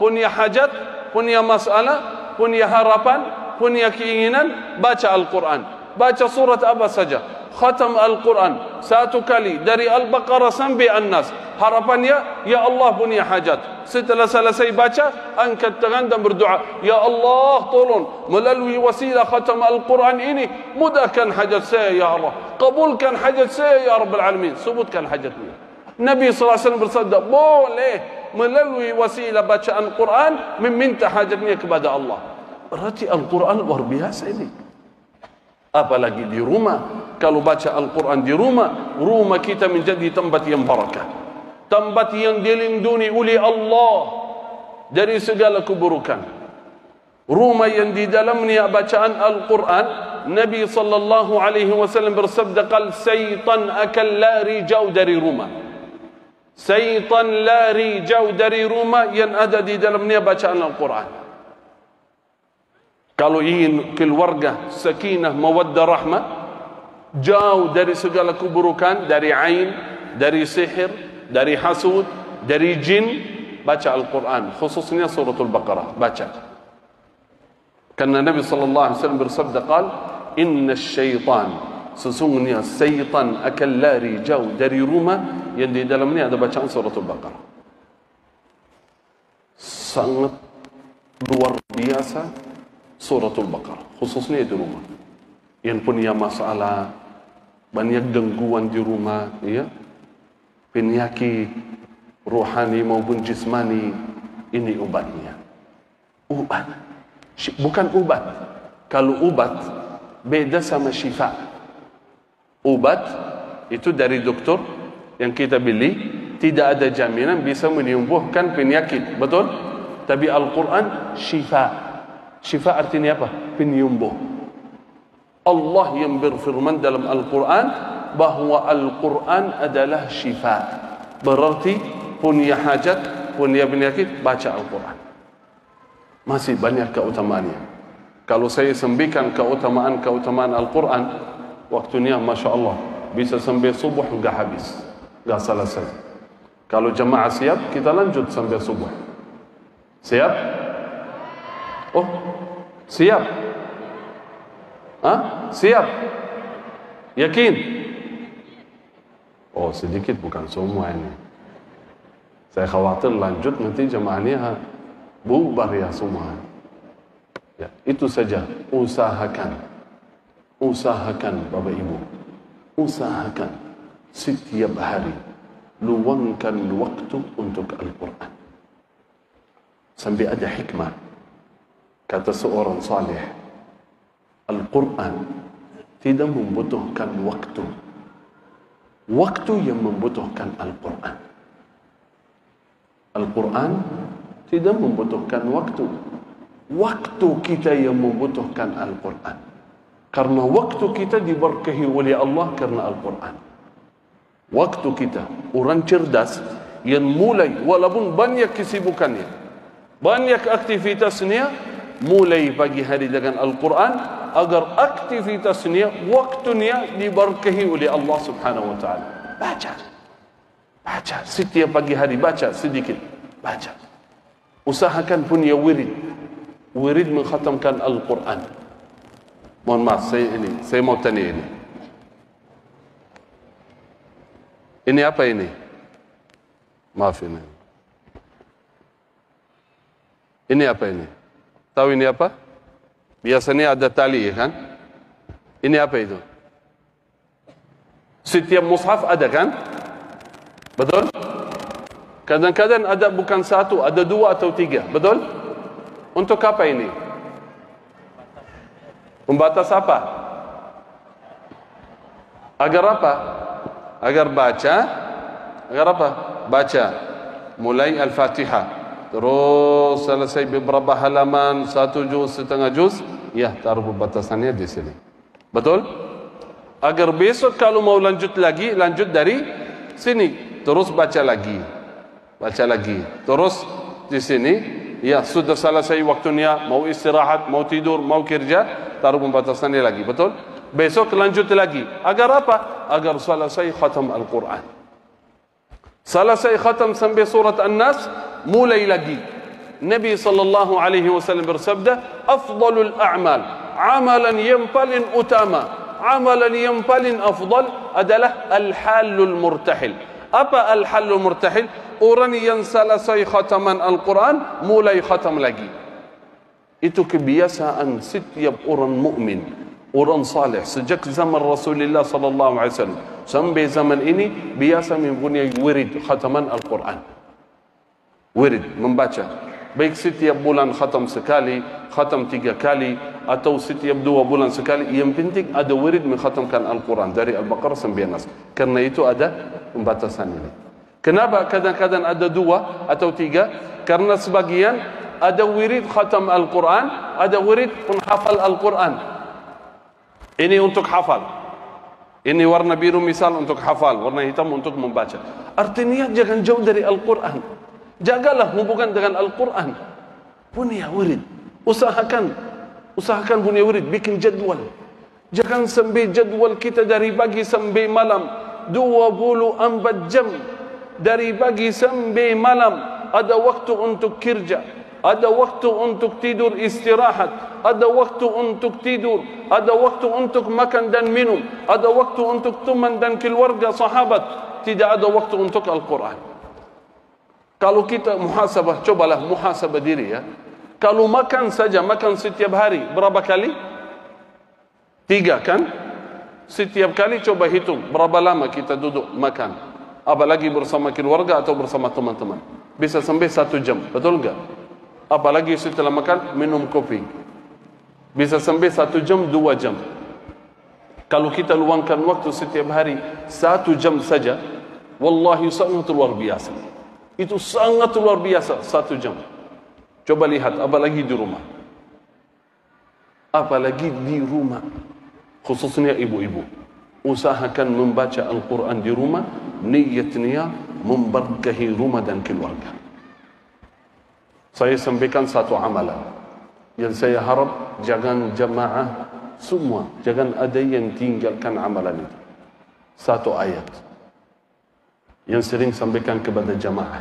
Punya hajat, punya masalah, punya harapan, punya keinginan, baca Al-Quran. Baca surat apa saja, khatam Al-Quran satu kali dari Al-Baqarah sampai An-Nas. Harapannya, ya Allah punya hajat. Setelah selesai baca, angkat tangan dan berdoa, ya Allah tolong melalui wasilah khatam Al-Quran ini mudahkan hajat saya ya Allah, kabulkan hajat saya ya Rabbal Alamin. Sebutkan hajatnya. Nabi SAW bersabda, boleh melalui wasilah bacaan Quran meminta hajatnya kepada Allah. Berarti Al-Quran luar biasa ini. Apalagi di rumah. Kalau baca Al-Quran di rumah, rumah kita menjadi tempat yang barakah, tempat yang dilindungi oleh Allah dari segala keburukan. Rumah yang di dalamnya bacaan Al-Quran, Nabi sallallahu alaihi wasallam bersabda, qal syaitan akan lari jauh dari rumah. Syaitan lari jauh dari rumah yang ada di dalamnya bacaan Al-Quran. Kalau ingin keluarga sakinah, mawaddah, rahmah, jauh dari segala keburukan, dari ain, dari sihir, dari hasud, dari jin, baca Al-Quran, khususnya suratul Baqarah, baca. Karena Nabi sallallahu alaihi wasallam bersabda, qal, inna syaitan, sesungguhnya syaitan akan lari jauh dari rumah yang di dalamnya ada bacaan suratul Baqarah. Sangat luar biasa suratul Baqarah, khususnya di rumah. Yang punya masalah, banyak gangguan di rumah, ya, penyakit rohani maupun jismani, ini obatnya. Obat, bukan obat. Kalau obat beda sama syifa. Obat itu dari dokter yang kita beli, tidak ada jaminan bisa menyembuhkan penyakit, betul? Tapi Al-Quran syifa. Syifa artinya apa? Penyembuh. Allah yang berfirman dalam Al-Quran bahwa Al-Quran adalah syifa. Berarti punya hajat, punya penyakit, baca Al-Quran. Masih banyak keutamaannya. Kalau saya sembihkan keutamaan Al-Quran, waktunya Masya Allah bisa sampai subuh enggak habis, enggak selesai. Kalau jemaah siap, kita lanjut sampai subuh. Siap? Oh, siap? Hah? Siap? Yakin? Oh, sedikit, bukan semua ini. Saya khawatir lanjut nanti jemaahnya bubar ya semua. Ya, itu saja. Usahakan Bapak Ibu, usahakan setiap hari luangkan waktu untuk Al-Quran. Sampai ada hikmah, kata seorang saleh, Al-Quran tidak membutuhkan waktu. Waktu yang membutuhkan Al-Quran. Al-Quran tidak membutuhkan waktu. Waktu kita yang membutuhkan Al-Quran. Karena waktu kita diberkahi oleh Allah karena Al-Quran. Waktu kita, orang cerdas yang mulai, walaupun banyak kesibukannya, banyak aktivitasnya, mulai pagi hari dengan Al-Quran, agar aktivitasnya, waktunya diberkahi oleh Allah Subhanahu wa ta'ala. Baca setiap pagi hari, baca sedikit, baca. Usahakan punya wirid mengkhatamkan Al-Quran. Mohon maaf, saya mau tanya ini. Ini apa ini? Maaf ini. Ini apa ini? Tahu ini apa? Biasanya ada tali, kan? Ini apa itu? Setiap mushaf ada, kan? Betul? Kadang-kadang ada bukan satu, ada dua atau tiga. Betul? Untuk apa ini? Pembatas apa? Agar apa? Agar baca. Agar apa? Baca. Mulai Al-Fatihah. Terus selesai beberapa halaman, 1 juz, setengah juz, ya taruh pembatasannya di sini. Betul? Agar besok kalau mau lanjut lagi, lanjut dari sini. Terus baca lagi. Baca lagi. Terus di sini, ya sudah selesai waktunya, mau istirahat, mau tidur, mau kerja, taruh pembatasannya lagi. Betul? Besok lanjut lagi. Agar apa? Agar selesai khatam Al-Quran. Selesai khatam sampai surat An-Nas, mulai lagi. Nabi sallallahu alaihi wasallam bersabda, afdalul a'mal, amalan yang paling utama, amalan yang paling afdal adalah al-halul murtahil. Apa al-halul murtahil? Orang yang selesai khataman Al-Quran, mulai khatam lagi. Itu kebiasaan setiap orang mukmin, orang saleh sejak zaman Rasulullah sallallahu alaihi wasallam sampai zaman ini biasa mempunyai wirid khataman Al-Quran. Wirid membaca, baik setiap bulan khatam sekali, khatam 3 kali, atau setiap 2 bulan sekali. Yang penting ada wirid mengkhatamkan Al-Quran dari Al-Baqarah sampai Nas. Karena itu ada pembatasan ini. Kenapa kadang-kadang ada 2 atau 3? Karena sebagian ada wirid khatam Al-Quran, ada wirid penghafal Al-Quran. Ini untuk hafal. Ini warna biru misal untuk hafal, warna hitam untuk membaca. Artinya jangan jauh dari Al-Quran. Jagalah hubungan dengan Al-Quran. Punya wirid. Usahakan punya wirid. Bikin jadwal. Jangan sampai jadwal kita dari pagi sampai malam 24 jam. Dari pagi sampai malam ada waktu untuk kerja, ada waktu untuk tidur istirahat, ada waktu untuk tidur, ada waktu untuk makan dan minum, ada waktu untuk teman dan keluarga sahabat. Tidak ada waktu untuk Al-Quran. Kalau kita muhasabah, cobalah muhasabah diri, ya. Kalau makan saja, makan setiap hari berapa kali? 3, kan? Setiap kali coba hitung berapa lama kita duduk makan. Apalagi bersama keluarga atau bersama teman-teman. Bisa sampai 1 jam, betul enggak? Apalagi setelah makan minum kopi. Bisa sampai 1 jam, 2 jam. Kalau kita luangkan waktu setiap hari 1 jam saja, wallahi sangat luar biasa. Itu sangat luar biasa, 1 jam. Coba lihat, apalagi di rumah. Apalagi di rumah. Khususnya ibu-ibu. Usahakan membaca Al-Quran di rumah. Niatnya memberkahi rumah dan keluarga. Saya sampaikan satu amalan. Yang saya harap jangan jamaah semua. Jangan ada yang tinggalkan amalan itu. 1 ayat. Yang sering sampaikan kepada jamaah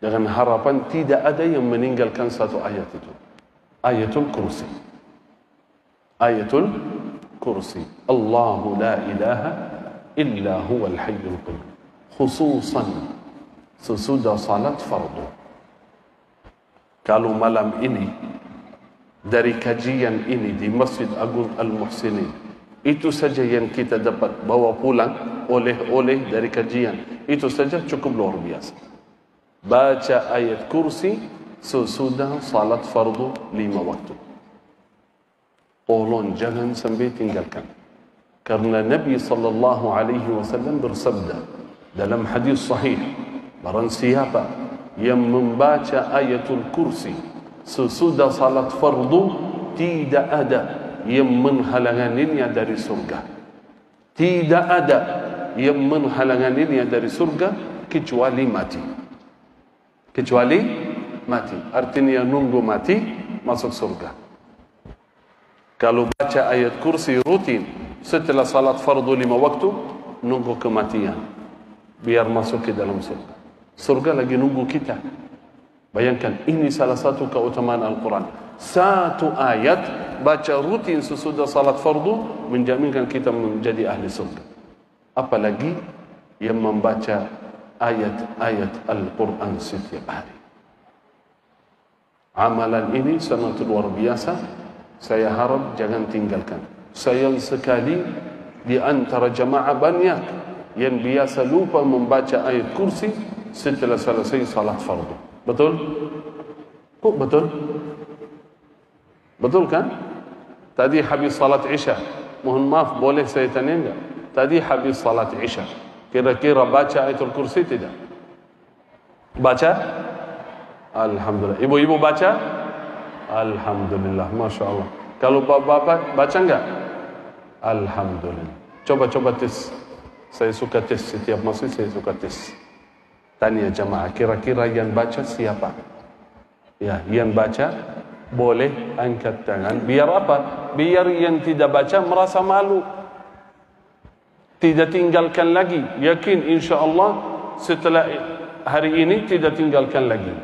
dengan harapan tidak ada yang meninggalkan 1 ayat itu. Ayatul Kursi. Ayatul Kursi. Allahu la ilaha illa huwal hayyul qayyum. Khususan sesudah salat fardu. Kalau malam ini dari kajian ini di Masjid Agung Al-Muhsinin, itu saja yang kita dapat bawa pulang oleh-oleh dari kajian. Itu saja cukup luar biasa. Baca ayat kursi sesudah salat fardu 5 waktu. Tolong jangan sampai tinggalkan. Karena Nabi sallallahu alaihi wasallam bersabda dalam hadis sahih, barang siapa yang membaca ayatul kursi sesudah salat fardu, tidak ada yang menghalanginya dari surga. Tidak ada yang menghalanginya dari surga kecuali mati. Kecuali mati. Artinya nunggu mati masuk surga. Kalau baca ayat kursi rutin setelah salat fardu 5 waktu, nunggu kematian biar masuk ke dalam surga. Surga lagi nunggu kita. Bayangkan, ini salah satu keutamaan Al-Quran. Satu ayat baca rutin sesudah salat fardu menjaminkan kita menjadi ahli surga. Apalagi yang membaca ayat-ayat Al-Quran setiap hari. Amalan ini sangat luar biasa. Saya harap jangan tinggalkan. Sayang sekali di antara jamaah banyak yang biasa lupa membaca ayat kursi setelah selesai salat fardu. Betul? Kok betul? Betul kan? Tadi habis salat Isya. Mohon maaf, boleh saya tanya enggak? Tadi habis salat Isya, kira-kira baca ayatul kursi tidak? Baca? Alhamdulillah. Ibu-ibu baca? Alhamdulillah, Masya Allah. Kalau bapak-bapak baca enggak? Alhamdulillah. Coba tes. Saya suka tes, setiap masjid saya suka tes. Tanya jamaah, kira-kira yang baca siapa? Ya, yang baca boleh angkat tangan. Biar apa? Biar yang tidak baca merasa malu. Tidak tinggalkan lagi. Yakin insya Allah setelah hari ini tidak tinggalkan lagi.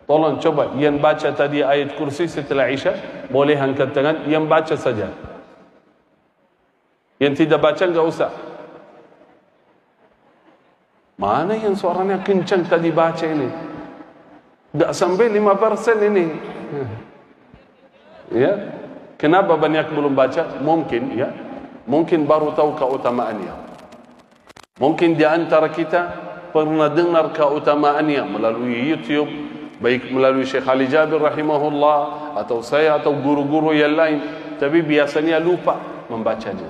Tolong coba yang baca tadi ayat kursi setelah Isya boleh angkat tangan. Yang baca saja. Yang tidak baca enggak usah. Mana yang suaranya kencang tadi baca ini? Enggak sampai 5% ini. Ya. Kenapa banyak belum baca? Mungkin ya. Mungkin baru tahu keutamaannya. Mungkin di antara kita pernah dengar keutamaannya melalui YouTube, baik melalui Syekh Ali Jabir rahimahullah atau saya atau guru-guru yang lain, tapi biasanya lupa membacanya.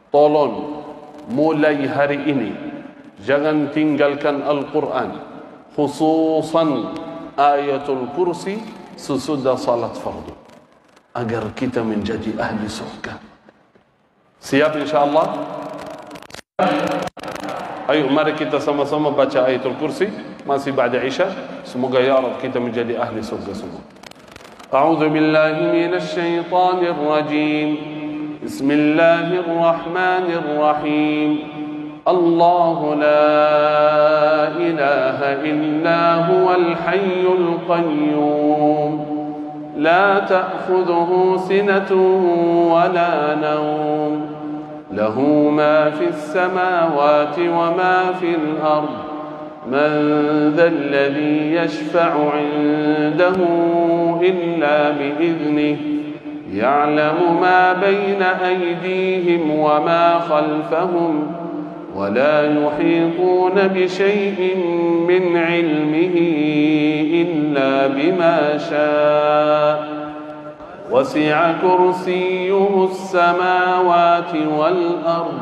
Tolong mulai hari ini jangan tinggalkan Al-Quran, khususan ayatul kursi sesudah salat fardu, agar kita menjadi ahli surga. Siap insyaAllah? Ayo mari kita sama-sama baca ayatul kursi masih ba'da Isya. Semoga ya Rabb kita menjadi ahli surga semua. A'udzu billahi minasy syaithanir rajim. Bismillahirrahmanirrahim. Allahu la ilaha illa huwal hayyul qayyum. La ta'khudhuhu sinatun wa la nawm. له ما في السماوات وما في الأرض من ذا الذي يشفع عنده إلا بإذنه يعلم ما بين أيديهم وما خلفهم ولا يحيطون بشيء من علمه إلا بما شاء وسع كرسيه السماوات والأرض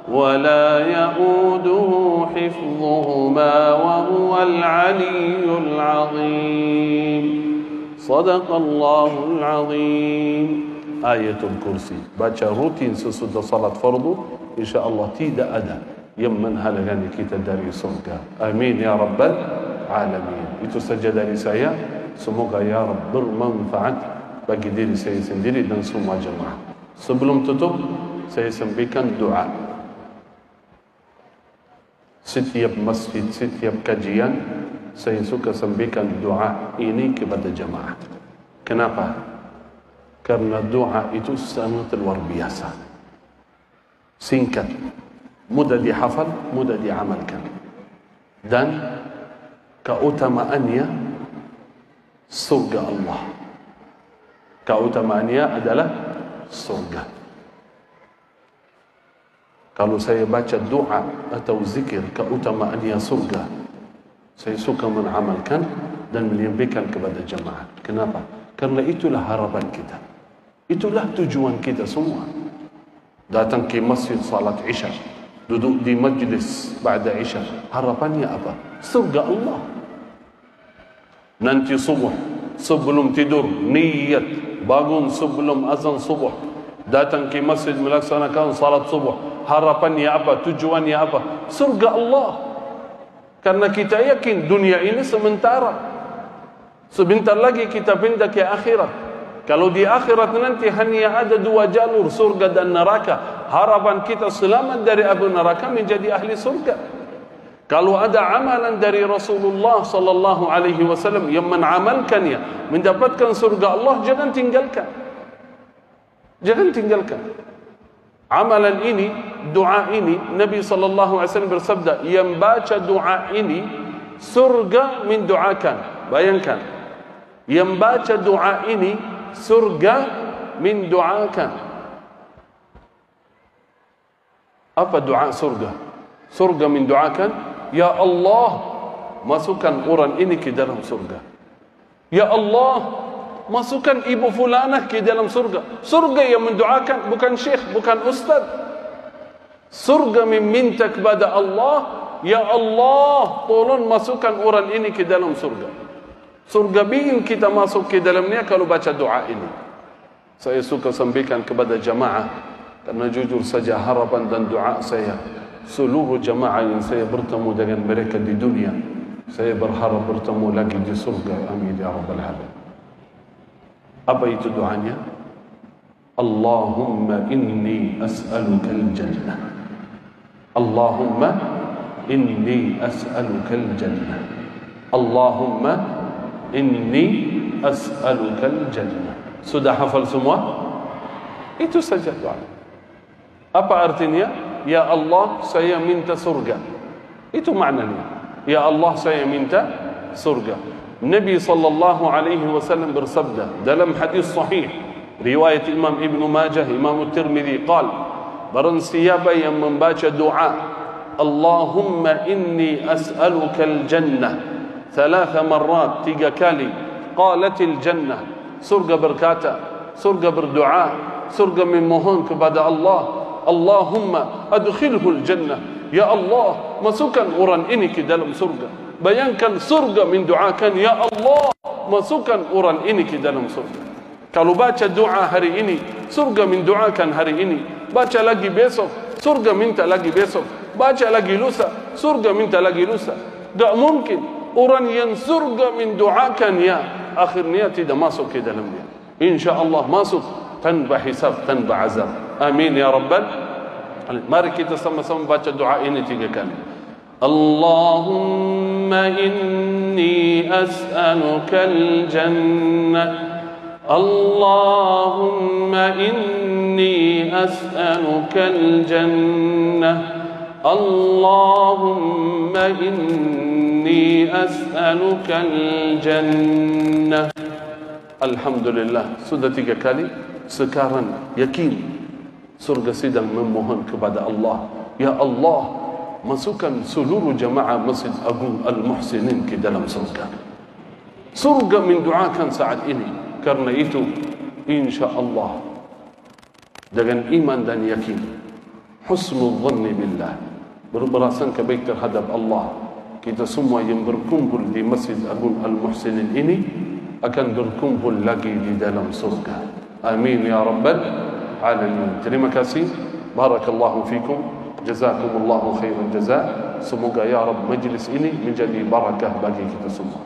ولا يؤوده حفظهما وهو العلي العظيم صدق الله العظيم. Ayatul Kursi baca rutin sesudah salat fardu, insyaallah tidak ada yang menghalangi kita dari surga. Amin ya rabbal alamin. Itu saja dari saya. Semoga ya Rabb bermanfaat bagi diri saya sendiri dan semua jemaah. Sebelum tutup, saya sampaikan doa. Setiap masjid, setiap kajian, saya suka sampaikan doa ini kepada jemaah. Kenapa? Karena doa itu sangat luar biasa. Singkat, mudah dihafal, mudah diamalkan. Dan keutamaannya surga Allah. Keutamaannya adalah surga. Kalau saya baca doa atau zikir keutamaannya surga, saya suka mengamalkan dan menyampaikan kepada jemaah. Kenapa? Karena itulah harapan kita. Itulah tujuan kita semua. datang ke masjid salat Isya, duduk di majlis ba'da Isya, harapannya apa? Surga Allah. Nanti subuh, sebelum tidur, niat bangun sebelum azan subuh, datang ke masjid melaksanakan salat subuh, harapannya apa? Tujuannya apa? Surga Allah. Karena kita yakin dunia ini sementara, sebentar lagi kita pindah ke akhirat. Kalau di akhirat nanti hanya ada dua jalur, surga dan neraka. Harapan kita selamat dari api neraka menjadi ahli surga. Kalau ada amalan dari Rasulullah sallallahu alaihi wasallam yang mengamalkannya mendapatkan surga Allah, jangan tinggalkan. Jangan tinggalkan. Amalan ini, doa ini, Nabi sallallahu alaihi wasallam bersabda, yang baca doa ini surga mendoakan. Bayangkan, yang baca doa ini surga mendoakan. Apa doa surga? Surga mendoakan, ya Allah, masukkan orang ini ke dalam surga. Ya Allah, masukkan ibu fulanah ke dalam surga. Surga yang mendoakan, bukan syekh, bukan ustaz. Surga meminta kepada Allah, ya Allah, tolong masukkan orang ini ke dalam surga. Surga ingin kita masuk ke dalamnya kalau baca doa ini. Saya suka sampaikan kepada jamaah, karena jujur saja harapan dan doa saya, seluruh jamaah yang saya bertemu dengan mereka di dunia, saya berharap bertemu lagi di surga. Amin ya rabbal alamin. Apa itu doanya? Allahumma inni as'aluka al-jannah. Allahumma inni as'aluka al-jannah. Allahumma inni as'aluka al-jannah. Sudah hafal semua? Itu saja doa. Apa artinya? Ya Allah, saya minta surga. Itu maknanya. Ya Allah, saya minta surga. Nabi sallallahu alaihi wasallam bersabda dalam hadis sahih riwayat Imam Ibn Majah, Imam Tirmidzi, qal, barang siapa yang membaca doa Allahumma inni as'aluka al-jannah 3 marrat, 3 kali, qalatil jannah, surga berkata, surga berdoa, surga memohon kepada Allah, Allahumma adkhilhu al-jannah, ya Allah, masukkan orang ini ke dalam surga. Bayangkan surga mendoakan, ya Allah, masukkan orang ini ke dalam surga. Kalau baca doa hari ini, surga mendoakan hari ini. Baca lagi besok, surga minta lagi besok. Baca lagi lusa, surga minta lagi lusa. Tak mungkin orang yang surga mendoakannya akhirnya tidak masuk ke dalamnya. InsyaAllah masuk tanpa hisab, tanpa azab. Amin ya rabbal alamin. Mari kita sama-sama baca doa ini 3 kali. Allahumma inni as'aluka al-jannah. Allahumma inni as'aluka al-jannah. Allahumma inni as'aluka al-jannah. Alhamdulillah, sudah 3 kali. Sekarang yakin surga sedang memohon kepada Allah, ya Allah, masukkan seluruh jamaah Masjid Agung Al-Muhsinin ke dalam surga. Surga mendoakan saat ini. Karena itu insyaAllah dengan iman dan yakin, husnul dhanni billah, berprasangka baik terhadap Allah, kita semua yang berkumpul di Masjid Agung Al-Muhsinin ini akan berkumpul lagi di dalam surga. Amin ya rabbal alamin. Terima kasih. Barakallahu fikum. Jazakumullahu khairan jazaa. Semoga ya Rabb majlis ini menjadi barakah bagi kita semua.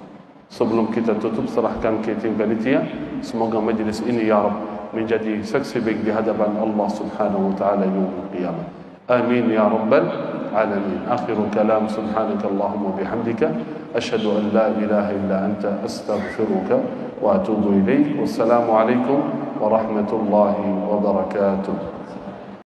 Sebelum kita tutup, serahkan ke tim panitia. Semoga majlis ini ya Rabb menjadi saksi baik di hadapan Allah Subhanahu wa taala yaumul qiyamah. Amin ya rabbal alamin. Akhiru kalam, subhanakallahumma bihamdika asyhadu an la ilaha illa anta astaghfiruka wa atubu ilaik. Wassalamu alaikum warahmatullahi wabarakatuh.